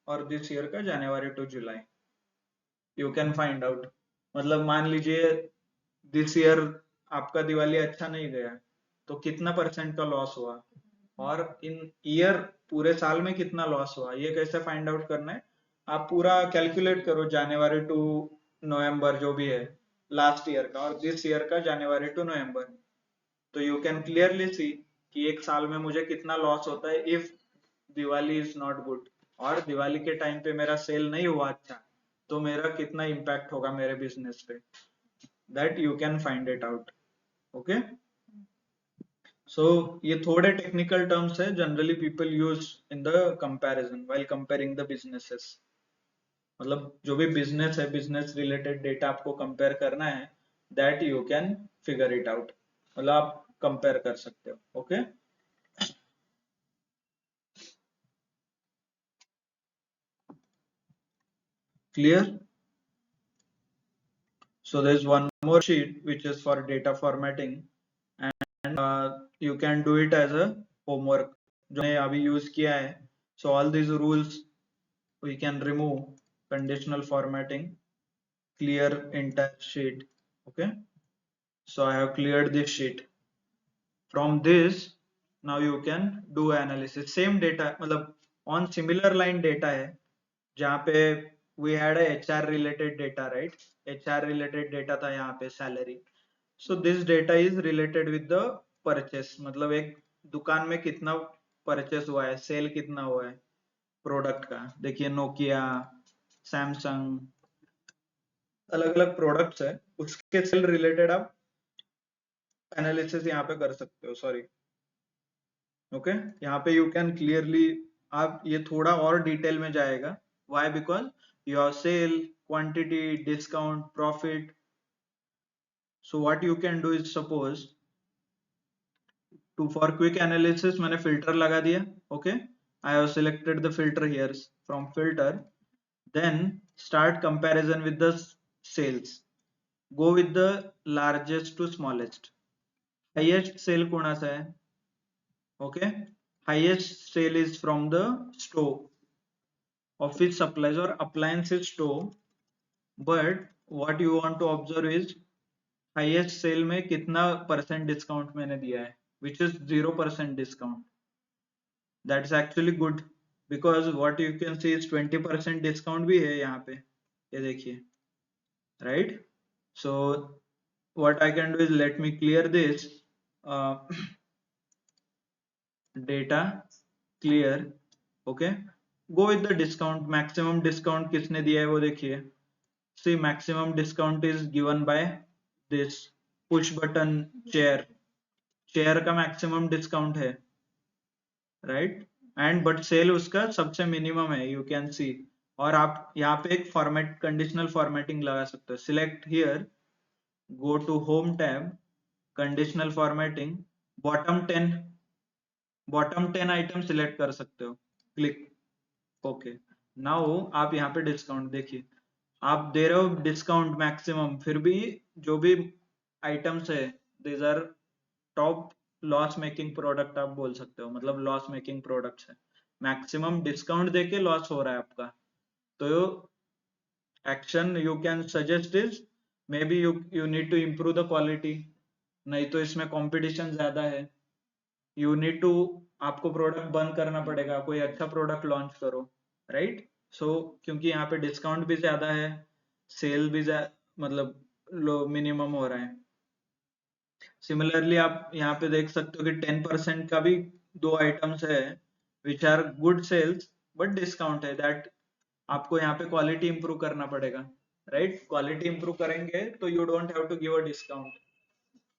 Speaker 1: और दिस ईयर का January to July, you can find out. मतलब मान लीजिए दिस ईयर आपका दिवाली अच्छा नहीं गया तो कितना परसेंट का लॉस हुआ, और इन ईयर पूरे साल में कितना लॉस हुआ, ये कैसे फाइंड आउट करना है? आप पूरा कैलकुलेट करो जनवरी टू नवंबर जो भी है लास्ट ईयर का और दिस ईयर का जनवरी टू नवंबर, तो यू कैन क्लियरली सी कि एक साल में मुझे कितना लॉस होता है if Diwali is not good, और दिवाली के टाइम पे मेरा सेल नहीं हुआ अच्छा तो मेरा कितना इम्पैक्ट होगा मेरे बिजनेस पे, that you can find it out. Okay, so ये थोड़े टेक्निकल टर्म्स है generally people use in the comparison while comparing the businesses. मतलब जो भी बिजनेस है, बिजनेस रिलेटेड डेटा आपको कंपेयर करना है, that you can figure it out, मतलब आप कंपेयर कर सकते हो। Okay, clear? So there's one more sheet which is for data formatting, and you can do it as a homework जो मैंने अभी यूज किया है। So all these rules we can remove, conditional formatting, clear entire sheet. Okay, so I have cleared this sheet. From this now you can do analysis, same data मतलब on similar line data है जहाँ पे we had a HR related data, right? HR related data था यहाँ पे salary, so this data is related with the purchase, मतलब एक दुकान में कितना परचेस हुआ है, सेल कितना हुआ है प्रोडक्ट का। देखिए नोकिया, सैमसंग, अलग अलग प्रोडक्ट्स है, उसके सेल रिलेटेड आप एनालिसिस यहाँ पे कर सकते हो। सॉरी, ओके, यहाँ पे यू कैन क्लियरली, आप ये थोड़ा और डिटेल में जाएगा, why? Because your sale, quantity, discount, profit. So what you can do is suppose to for quick analysis मैंने फिल्टर लगा दिया, okay, I have selected the filter here, from filter then start comparison with the sales, go with the largest to smallest. Highest sale कोणाचा आहे? Okay, highest sale is from the store, office supplies or appliances store, but what you want to observe is highest sale में कितना percent discount मैंने दिया है, which is 0% discount. That's actually good because what you can see is 20% discount भी है यहाँ पे, ये देखिए, right? So what I can do is let me clear this data, clear, okay, go with the discount, maximum discount किसने दिया है वो देखिए, see maximum discount is given by this push button chair, chair का maximum discount है, right? and but cell उसका सबसे minimum है, you can see। और आप यहाँ पे एक फॉर्मेट, कंडीशनल फॉर्मेटिंग लगा सकते हो, select here, go to home tab, conditional formatting, bottom 10 item select कर सकते हो, क्लिक, ओके, नाउ आप यहाँ पे डिस्काउंट देखिए, आप दे रहे हो डिस्काउंट मैक्सिमम, फिर भी जो भी आइटम्स है these are top loss making product आप बोल सकते हो, मतलब लॉस मेकिंग प्रोडक्ट्स है, मैक्सिमम डिस्काउंट देके लॉस हो रहा है आपका। तो action you can suggest is maybe you need to improve the quality, नहीं तो इसमें कंपटीशन ज्यादा है, यू नीड टू, आपको प्रोडक्ट बंद करना पड़ेगा, कोई अच्छा प्रोडक्ट लॉन्च करो, राइट। सो क्योंकि यहाँ पे डिस्काउंट भी ज्यादा है, सेल भी मतलब लो मिनिमम हो रहा है। सिमिलरली आप यहाँ पे देख सकते हो कि 10% का भी दो आइटम्स है which are good sales but discount है, दैट आपको यहाँ पे क्वालिटी इंप्रूव करना पड़ेगा, राइट। क्वालिटी इंप्रूव करेंगे तो you don't have to give a discount,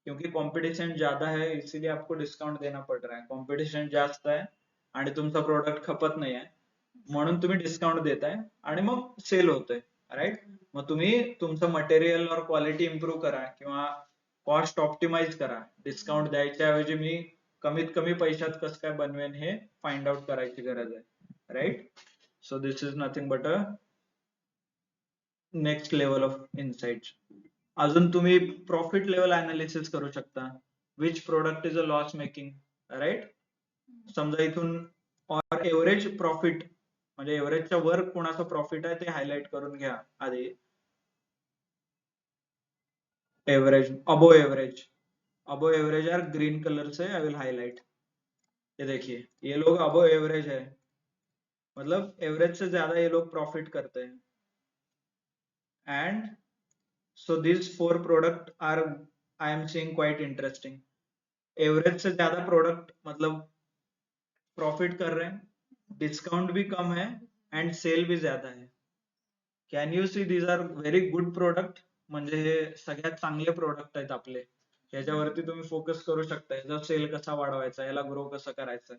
Speaker 1: क्योंकि कॉम्पिटिशन ज्यादा है इसीलिए आपको डिस्काउंट देना पड़ रहा है, कॉम्पिटिशन जास्त आहे आणि तुमचा प्रोडक्ट खपत नाही आहे म्हणून तुम्ही डिस्काउंट देताय आणि मग सेल होतोय, राईट। मग तुम्ही तुमचं मटेरियल और क्वालिटी इंप्रूव्ह करा किंवा कॉस्ट ऑप्टिमाइज करा, डिस्काउंट द्यायच्या ऐवजी मी कमीत कमी पैशात कसं काय बनवेन हे फाइंड आउट करायची गरज आहे, right. So this is nothing but a next level of insights. अजून तुम्ही प्रॉफिट लेवल अनालिसिस करू शकता, which product is a loss making, right. समजा इथून और एव्हरेज प्रॉफिट म्हणजे एव्हरेजच्या वर कोणाचं प्रॉफिट आहे ते हायलाइट करून घ्या आधी, average above average are green colour से आई विल हाईलाइट, ये देखिए ये लोग अबो एवरेज है, मतलब एवरेज से ज्यादा ये लोग प्रॉफिट करते हैं, and so these four product are I am seeing quite interesting, average से ज्यादा प्रोडक्ट मतलब प्रॉफिट कर रहे हैं, डिस्काउंट भी कम है एंड सेल भी ज्यादा है, can you see these are very good product, म्हणजे हे सगळ्यात चांगले प्रोडक्ट आहेत आपले, ह्याच्यावरती तुम्ही फोकस करू शकता, याचा सेल कसा वाढवायचा, याला ग्रो कसं करायचं,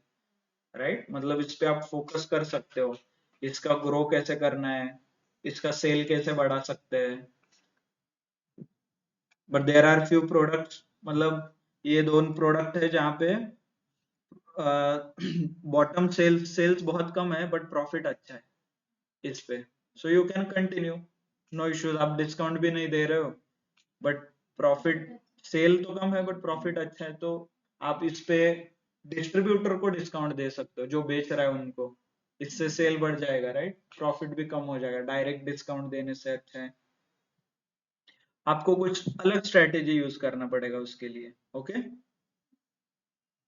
Speaker 1: राइट। मतलब इस पे आप फोकस कर सकते हो, इसका ग्रो कैसे करना है, इसका सेल कैसे बढ़ा सकते हैं, but there are few products, मतलब ये दोन प्रोडक्ट है जहाँ पे बॉटम सेल्स बहुत कम है बट प्रॉफिट अच्छा है इस पे, so you can continue, no issues, आप डिस्काउंट भी नहीं दे रहे हो बट प्रॉफिट, सेल तो कम है बट प्रॉफिट अच्छा है, तो आप इस पे डिस्ट्रीब्यूटर को डिस्काउंट दे सकते हो जो बेच रहा है उनको, इससे सेल बढ़ जाएगा, राइट, प्रॉफिट भी कम हो जाएगा, डायरेक्ट डिस्काउंट देने से अच्छा है। आपको कुछ अलग स्ट्रेटेजी यूज करना पड़ेगा उसके लिए, okay.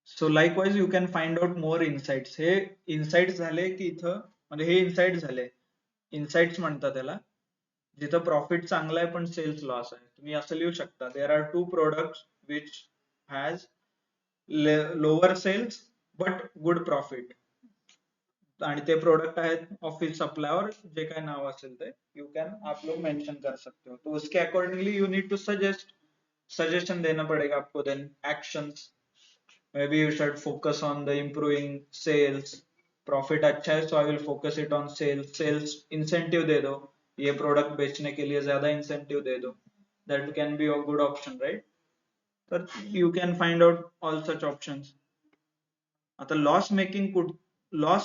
Speaker 1: So likewise you can find out more insights, हे इनसाइट्स झाले की इथं, म्हणजे हे इनसाइट झाले, इनसाइट्स म्हणतात त्याला, जिथं प्रॉफिट चांगला आहे पण सेल्स लॉस आहे, तुम्ही असं लिहू शकता, there are two products which has lower sales but good profit, आणि ते प्रोडक्ट आहेत ऑफिस सप्लायर, जे काय नाव असेल ते यू कैन, आप लोग मेंशन कर सकते हो, तो उसके accordingly you need to suggest, suggestion देना पड़ेगा आपको, then actions, maybe you should focus on the improving sales, profit अच्छा है so I will focus it on sales, sales incentive दे दो, ये प्रोडक्ट बेचने के लिए ज्यादा इंसेंटिव दे दो, that can be a good option, right। तर you can find out all such options। आता लॉस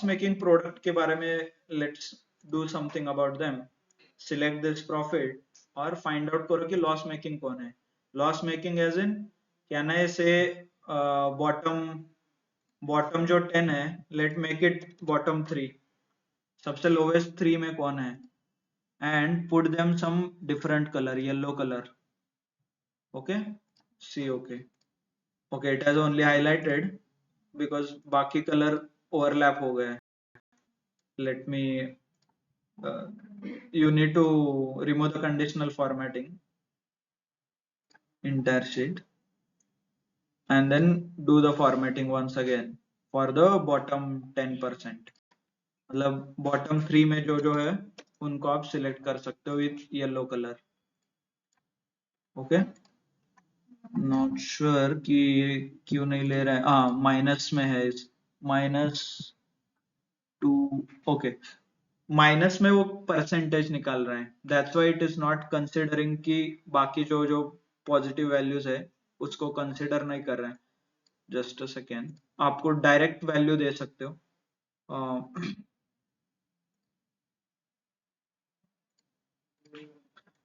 Speaker 1: मेकिंग प्रोडक्ट के बारे में let's do something about them, select this profit और फाइंड आउट करो कि लॉस मेकिंग कौन है, loss making as in can I say bottom, bottom जो 10 है, लेट मेक इट बॉटम 3, सबसे लोवेस्ट 3 में कौन है, and put them some different colour, yellow colour, okay, see okay, okay it has only highlighted because बाकी colour overlap हो गए, let me you need to remove the conditional formatting entire sheet and then do the formatting once again for the bottom 10%, मतलब bottom 3 में जो है उनको आप select कर सकते हो with yellow colour, okay. Not sure कि क्यों नहीं ले रहा है, हाँ माइनस में है, -2, ओके, माइनस में वो परसेंटेज निकाल रहा है, that's why it is not considering कि बाकी जो जो पॉजिटिव वैल्यूज है उसको कंसिडर नहीं कर रहे हैं, जस्ट अ सेकेंड, आपको डायरेक्ट वैल्यू दे सकते हो,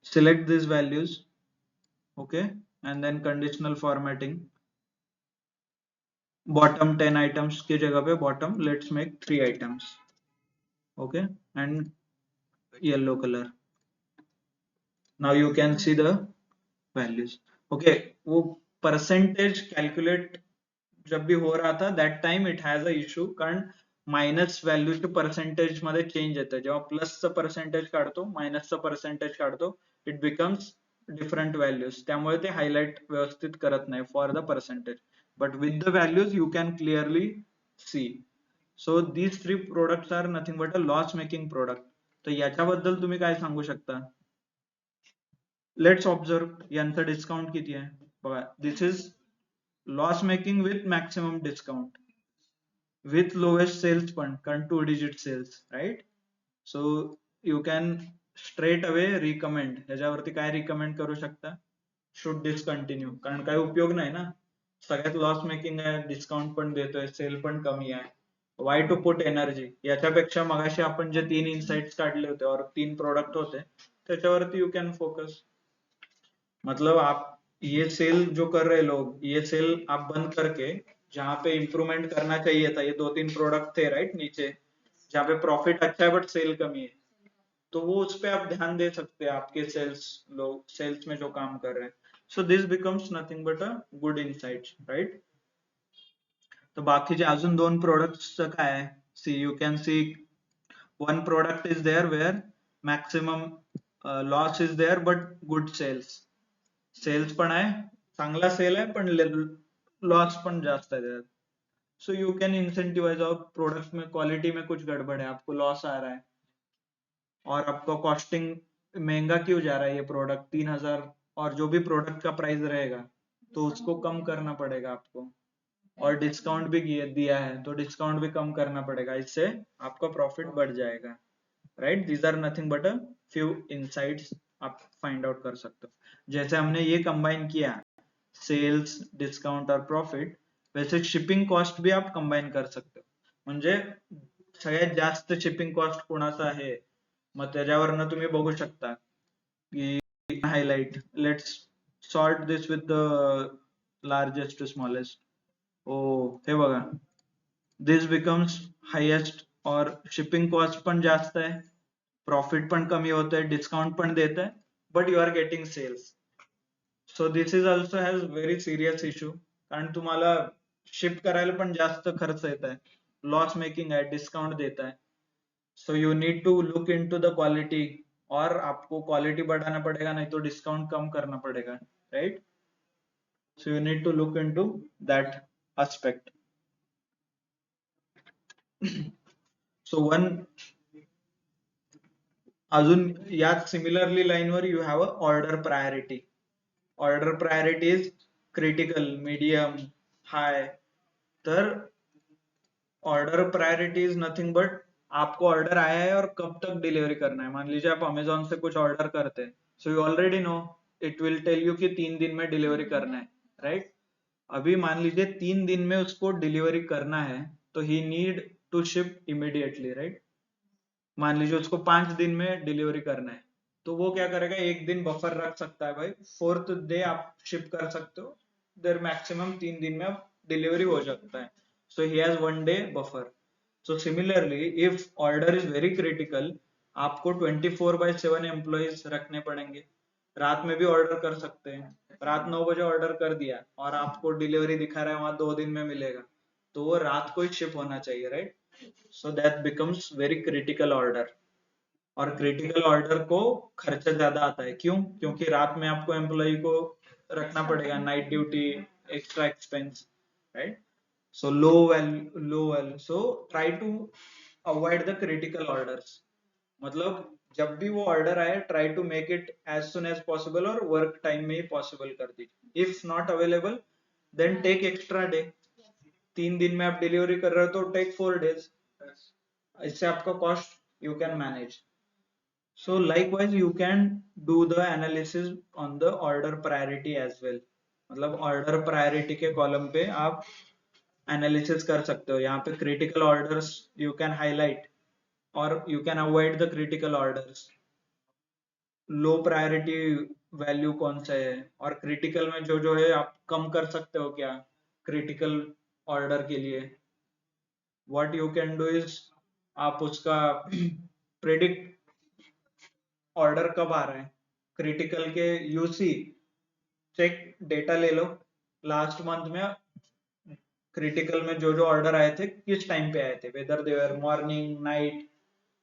Speaker 1: select these values, okay, and then conditional formatting. Bottom 10 items की जगह पे bottom let's make 3 items, okay, and yellow color. Now you can see the values, okay. वो percentage calculate जब भी हो रहा था that time it has a issue, कारण मायनस व्हॅल्यू टू पर्सेंटेज मध्ये चेंज येतं. जेव्हा प्लसचं पर्सेंटेज काढतो मायनसचं पर्सेंटेज काढतो इट बिकम्स डिफरंट व्हॅल्यूज, त्यामुळे ते हायलाइट व्यवस्थित करत नाही for the percentage, but with the values you can clearly see. So these 3 products are nothing but a loss making product. तर याच्याबद्दल तुम्ही काय सांगू शकता? लेट्स ऑब्झर्व यांचं डिस्काउंट किती आहे बघा. This is loss making with maximum discount with lowest sales पण, कारण 2 digit sales, right? So you can straight away recommend. ह्याच्यावरती काय recommend करू शकता? should discontinue, कारण काही उपयोग नाही ना, सगळ्यात लॉस मेकिंग आहे, डिस्काउंट पण देतोय, सेल पण कमी आहे. why to put energy? याच्यापेक्षा मगाशी आपण जे 3 इनसाइट्स काढले होते और 3 प्रोडक्ट होते त्याच्यावरती यू कॅन फोकस. मतलब आप ये सेल जो कर रहे लोग, ये सेल आप बंद करके जहाँ पे इंप्रूवमेंट करना चाहिए था, ये 2-3 प्रोडक्ट थे राइट नीचे, जहाँ पे प्रॉफिट अच्छा है बट सेल कमी है, तो वो उस पे आप ध्यान दे सकते हैं आपके सेल्स लोग, सेल्स में जो काम कर रहे हैं. So this becomes nothing but a good insight, right? तो बाकीचे अजून 2 प्रोडक्ट्सचं काय आहे? See you can see one product is there where maximum loss is there but good sales. Sales पण आहे, चांगला सेल आहे पण लॉस पण जास्त है त्यात. सो यू कैन इंसेंटिवाइज और प्रोडक्ट में क्वालिटी में कुछ गड़बड़ है, आपको लॉस आ रहा है और आपका कॉस्टिंग महंगा क्यों जा रहा है ये प्रोडक्ट 3000, और जो भी प्रोडक्ट का प्राइस रहेगा तो उसको कम करना पड़ेगा आपको, और डिस्काउंट भी दिया है तो डिस्काउंट भी कम करना पड़ेगा, इससे आपका प्रॉफिट बढ़ जाएगा, right? These are nothing but a few insights आप फाइंड आउट कर सकते हो. जैसे हमने ये कंबाइन किया सेल्स, डिस्काउंट और प्रॉफिट, वैसे शिपिंग कॉस्ट भी आप कंबाइन कर सकते हो. म्हणजे सगळ्यात जास्त शिपिंग कॉस्ट कोणाचा आहे, मग त्याच्यावरनं तुम्ही बघू शकता की highlight. Let's sort this with the largest to smallest. ओ हे बघा, दिस बिकम्स हायेस्ट और शिपिंग कॉस्ट पण जास्त आहे, प्रॉफिट पण कमी होतंय, डिस्काउंट पण देत आहे, but you are getting sales. So this is also has very serious issue, कारण तुम्हाला शिप करायला पण जास्त खर्च येत आहे, लॉस मेकिंग है, डिस्काउंट देता है. So you need to look into the quality, और आपको क्वालिटी बढ़ाना पड़ेगा, नहीं तो डिस्काउंट कम करना पड़ेगा, right? So you need to look into that aspect. So one अजून याच सिमिलरली लाईनवर you have a order priority. Order priority is critical, medium, high. तर order priority is nothing but आपको ऑर्डर आया है और कब तक डिलीवरी करना है. मान लीजिए आप अमेजोन से कुछ ऑर्डर करते हैं, so you already know, it will tell you कि 3 दिन में डिलीवरी करना है, राइट? अभी मान लीजिए 3 दिन में उसको डिलीवरी करना है, तो he need to ship immediately, right? मान लीजिए उसको 5 दिन में डिलीवरी करना है, तो वो क्या करेगा, एक दिन बफर रख सकता है भाई, 4th डे आप शिप कर सकते हो, देर मैक्सिमम 3 दिन में आप डिलीवरी हो सकता है. So he has 1 day buffer. So similarly if order is very critical, आपको 24/7 एम्प्लॉइज रखने पड़ेंगे. रात में भी ऑर्डर कर सकते हैं, रात 9 बजे ऑर्डर कर दिया और आपको डिलीवरी दिखा रहा है वहां 2 दिन में मिलेगा, तो वो रात को ही शिप होना चाहिए, right? So that becomes very critical order. और क्रिटिकल ऑर्डर को खर्चा ज्यादा आता है, क्यों? क्योंकि रात में आपको एम्प्लॉय को रखना पड़ेगा, night duty, extra expense, right? So low value, so try to avoid the critical orders. मतलब जब भी वो ऑर्डर आए try to make it as soon as possible और वर्क टाइम में ही पॉसिबल कर दीजिए. If not available then take extra day. 3 दिन में आप डिलीवरी कर रहे हो तो टेक 4 डेज, इससे आपका cost you can manage. So likewise you can do the analysis on the order priority as well. मतलब order priority के कॉलम पे आप एनालिसिस कर सकते हो. यहाँ पे critical orders you can highlight और you can avoid the critical orders. Low priority value कौन सा है, और क्रिटिकल में जो जो है आप कम कर सकते हो क्या क्रिटिकल ऑर्डर के लिए। What you can do is आप उसका प्रिडिक्ट ऑर्डर कब आ रहा है क्रिटिकल के, यूसी चेक डेटा ले लो लास्ट मंथ में क्रिटिकल में जो जो ऑर्डर आए थे किस टाइम पे आए थे, वेदर देवर मॉर्निंग नाइट,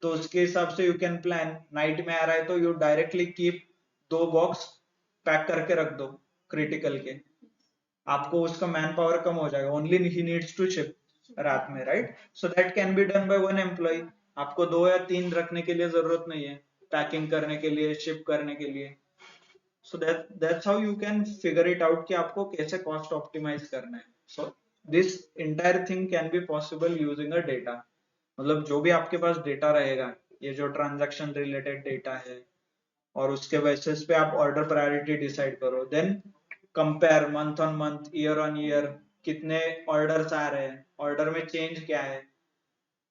Speaker 1: तो उसके हिसाब से यू कैन प्लान। नाइट में आ रहा है तो you directly keep 2 box pack करके रख दो क्रिटिकल के, आपको उसका मैन पावर कम हो जाएगा, only he needs to ship रात में, right. So that can be done by 1 employee, आपको 2 या 3 रखने के लिए जरूरत नहीं है पैकिंग करने के लिए, शिप करने के लिए। So that's how you can figure it out कि आपको कैसे कॉस्ट ऑप्टिमाइज करना है। So this entire thing can be possible using a data, मतलब जो भी आपके पास डेटा रहेगा, ये जो ट्रांजैक्शन रिलेटेड डेटा है, और उसके बेसिस पे आप ऑर्डर प्रायोरिटी डिसाइड करो, then compare month on month, year on year, कितने ऑर्डर्स आ रहे हैं, ऑर्डर में चेंज क्या है,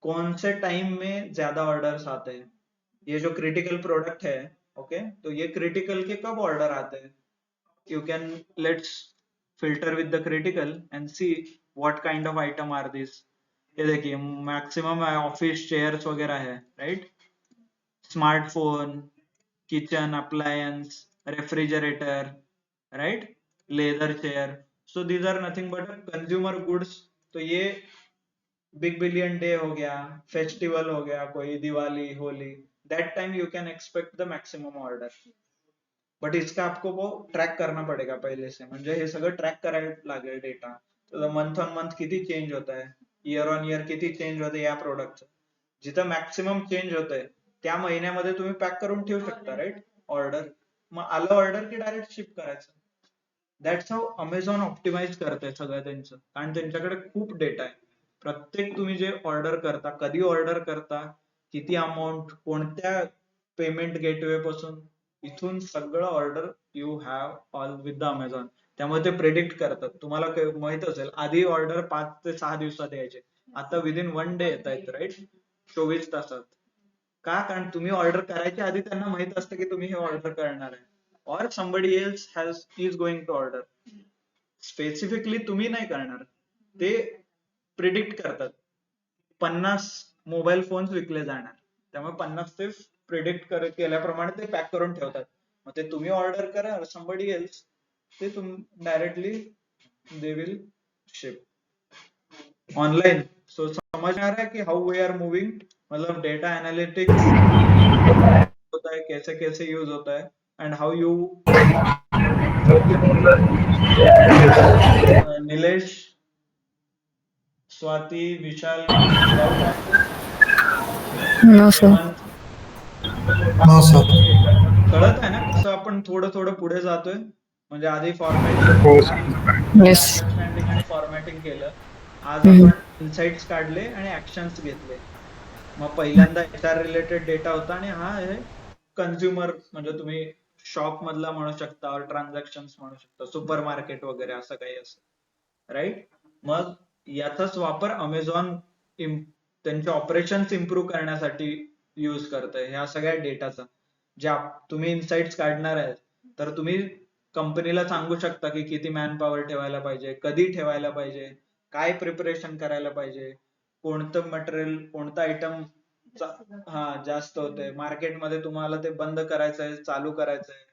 Speaker 1: कौन से टाइम में ज्यादा ऑर्डर्स आते हैं, ये जो क्रिटिकल प्रोडक्ट है, ओके, तो ये क्रिटिकल के कब ऑर्डर आते हैं, you can let's filter with the critical and see what kind of item are these। ये देखिए मैक्सिमम ऑफिस चेयर्स वगैरह है, right, smartphone, kitchen appliance, refrigerator, right, leather chair. So these are nothing but consumer goods. तो ये big billion day हो गया, festival हो गया, कोई Diwali Holi, that time you can expect the maximum order. But इसका आपको वो ट्रॅक करना पडेगा पहिले से, म्हणजे हे सगळं ट्रॅक करायला लागेल डेटा, तर मंथ ऑन मंथ किती चेंज होत आहे, इयर ऑन इयर किती चेंज होते या प्रोडक्टचं, जिथं मॅक्सिमम चेंज होतंय त्या महिन्यामध्ये तुम्ही पॅक करून ठेवू शकता, राईट, ऑर्डर, मग आलं ऑर्डर की डायरेक्ट शिप करायचं। दॅट्स हाऊ अमेझॉन ऑप्टिमाइज करतंय सगळं त्यांचं, कारण त्यांच्याकडे खूप डेटा आहे, प्रत्येक तुम्ही जे ऑर्डर करता, कधी ऑर्डर करता, किती अमाऊंट, कोणत्या पेमेंट गेटवे पासून, इथून सगळं order you have all with the Amazon. त्यामुळे ते प्रेडिक्ट करतात, तुम्हाला माहित असेल आधी ऑर्डर 5 ते 6 दिवसात यायचे, आता विदिन 1 डे येत आहेत, राईट, 24 तासात। का, कारण तुम्ही ऑर्डर करायच्या आधी त्यांना माहित असतं की तुम्ही हे ऑर्डर करणार आहे, और somebody else is going to order, specifically तुम्ही नाही करणार, ते प्रिडिक्ट करतात 50 मोबाईल फोन्स विकले जाणार, त्यामुळे 50 ते प्रिडिक्ट केल्याप्रमाणे ते पॅक करून ठेवतात, मग ते तुम्ही ऑर्डर करा, somebody else ते directly they will ship online. So समझ आ रहा है कि हाउ वी आर मूविंग, मतलब डेटा एनालिटिक्स होता है, कैसे कैसे यूज होता है, and how you Nilesh, Swati, Vishal, doubt आपको,
Speaker 3: No, sir.
Speaker 1: Hemant,
Speaker 2: No, sir.
Speaker 1: कळत आहे ना कसं आपण थोडं थोडं पुढे जातोय, म्हणजे आधी फॉर्मॅटिंग,
Speaker 2: हो सर.
Speaker 3: Yes.
Speaker 1: अंडरस्टँडिंग आणि फॉर्मॅटिंग केलं, आज
Speaker 3: Mhm.
Speaker 1: आपण इन्साइट्स काढले आणि ऍक्शन्स घेतले। मग पहिल्यांदा एचआर रिलेटेड डेटा होता, आणि हा आहे कंझ्युमर, म्हणजे तुम्ही शॉप मधला म्हणू शकता, और ट्रान्झॅक्शन म्हणू शकता, सुपर मार्केट वगैरे असं काही असं, राईट। मग याचाच वापर अमेझॉन त्यांचे ऑपरेशन्स इम्प्रूव्ह करण्यासाठी यूज करतंय ह्या सगळ्या डेटाचा। जे तुम्ही इन्साइट्स काढणार आहेत, तर तुम्ही कंपनीला सांगू शकता की किती मॅन पॉवर ठेवायला पाहिजे, कधी ठेवायला पाहिजे, काय प्रिपरेशन करायला पाहिजे, कोणतं मटेरियल, कोणतं आयटम हा जास्त होतंय मार्केटमध्ये, तुम्हाला ते बंद करायचंय, चालू करायचंय,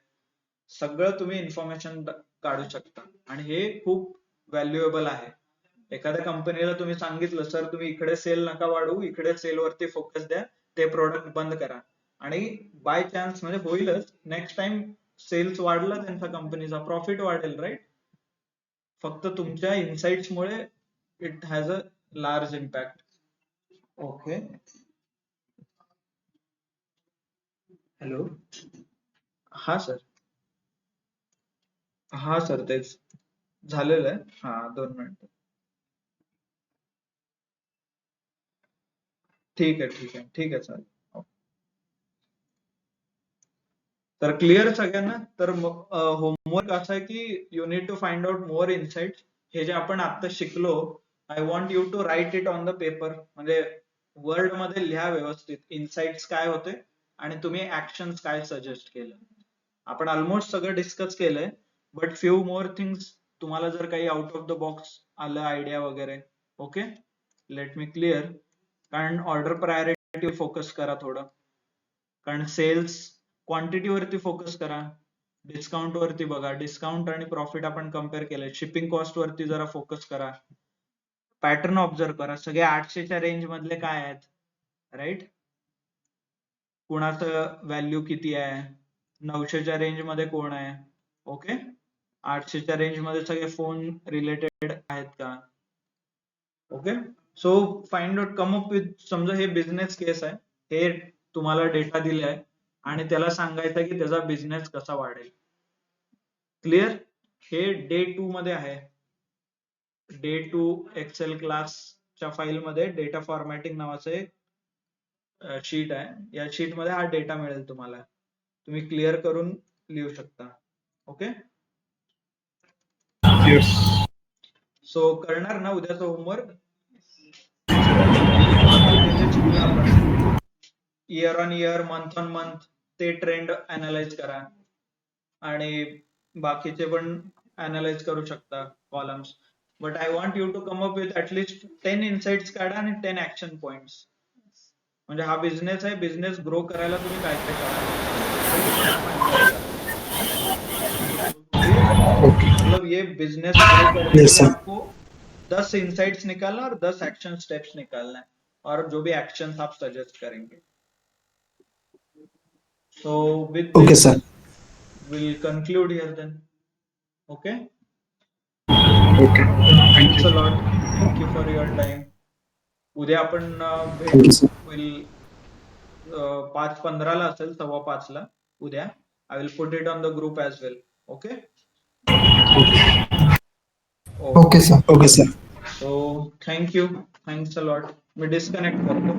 Speaker 1: सगळं तुम्ही इन्फॉर्मेशन काढू शकता, आणि हे खूप व्हॅल्युएबल आहे। एखाद्या कंपनीला तुम्ही सांगितलं, सर तुम्ही इकडे सेल नका वाढवू, इकडे सेल वरती फोकस द्या, ते प्रोडक्ट बंद करा, आणि बाय चान्स म्हणजे होईलच, नेक्स्ट टाइम सेल्स वाढला त्यांचा, कंपनीचा प्रॉफिट वाढेल, राईट, फक्त तुमच्या insights Mule it has a large impact. Okay, hello, हा सर, हा सर, तेच झालेलं आहे, हा 2 मिनिट, ठीक आहे, ठीक आहे, ठीक आहे, चालेल, तर क्लिअर सगळ्यांना। तर होमवर्क असा आहे की you need to find out more insights, हे जे आपण आता शिकलो, I want you to write it on the paper, म्हणजे वर्ड मध्ये लिहा व्यवस्थित इन्साइट्स काय होते, आणि तुम्ही ऍक्शन्स काय सजेस्ट केलं. आपण ऑलमोस्ट सगळं डिस्कस केलंय, बट फ्यू मोर थिंग्स तुम्हाला जर काही आउट ऑफ द बॉक्स आलं आयडिया वगैरे. Okay, let me clear. कारण ऑर्डर प्रायोरिटी फोकस करा थोडं, कारण सेल्स क्वांटिटी वरती फोकस करा, डिस्काउंट वरती बघा, डिस्काउंट आणि प्रॉफिट आपण कम्पेअर केलंय, शिपिंग कॉस्ट वरती जरा फोकस करा, पॅटर्न ऑब्झर्व करा, सगळे 800च्या रेंज मधले काय आहेत, राईट, कुणाचं व्हॅल्यू किती आहे, 900च्या रेंज मध्ये कोण आहे, ओके, 800च्या रेंज मध्ये सगळे फोन रिलेटेड आहेत का, okay. So find out, come up with, समजा हे बिझनेस केस आहे, हे तुम्हाला डेटा दिलाय आणि त्याला सांगायचं की त्याचा बिझनेस कसा वाढेल. क्लिअर. हे डे 2 मध्ये आहे. डे 2 एक्सेल क्लासच्या फाईल मध्ये डेटा फॉर्मॅटिंग नावाचं एक शीट आहे. या शीट मध्ये हा डेटा मिळेल तुम्हाला, तुम्ही क्लिअर करून लिहू शकता. ओके.
Speaker 2: Yes.
Speaker 1: सो करणार ना उद्याचं होमवर्क. जे जे शिकलो आपण year on year, month on month, ते ट्रेंड अनालाइज करा आणि बाकीचे पण अनालाइज करू शकता columns. But I want you to come up with at least 10 insights काढा आणि 10 ऍक्शन पॉइंट्स. म्हणजे हा बिझनेस आहे, बिझनेस ग्रो करायला तुम्ही काय काय करा.
Speaker 2: Okay.
Speaker 1: मतलब ये बिजनेस ग्रो करने के
Speaker 2: Yes,
Speaker 1: लिए
Speaker 2: sir.
Speaker 1: आपको 10 इनसाइट्स निकालना और 10 एक्शन स्टेप्स निकालना है, और जो भी एक्शंस आप सजेस्ट करेंगे. So with
Speaker 2: Okay,
Speaker 1: this
Speaker 2: sir.
Speaker 1: we'll conclude here then. Okay.
Speaker 2: Okay. Thank
Speaker 1: Thanks a
Speaker 2: you.
Speaker 1: lot. Thank you for your time. उद्या आपण
Speaker 2: Thank you,
Speaker 1: भेटू.
Speaker 2: sir.
Speaker 1: Will 5:15 ला असेल, 5:15 ला उद्या. I will put it on the group as well. Okay.
Speaker 2: Okay, sir. Okay, sir.
Speaker 1: So thank you. Thanks a lot. Me disconnect करतो.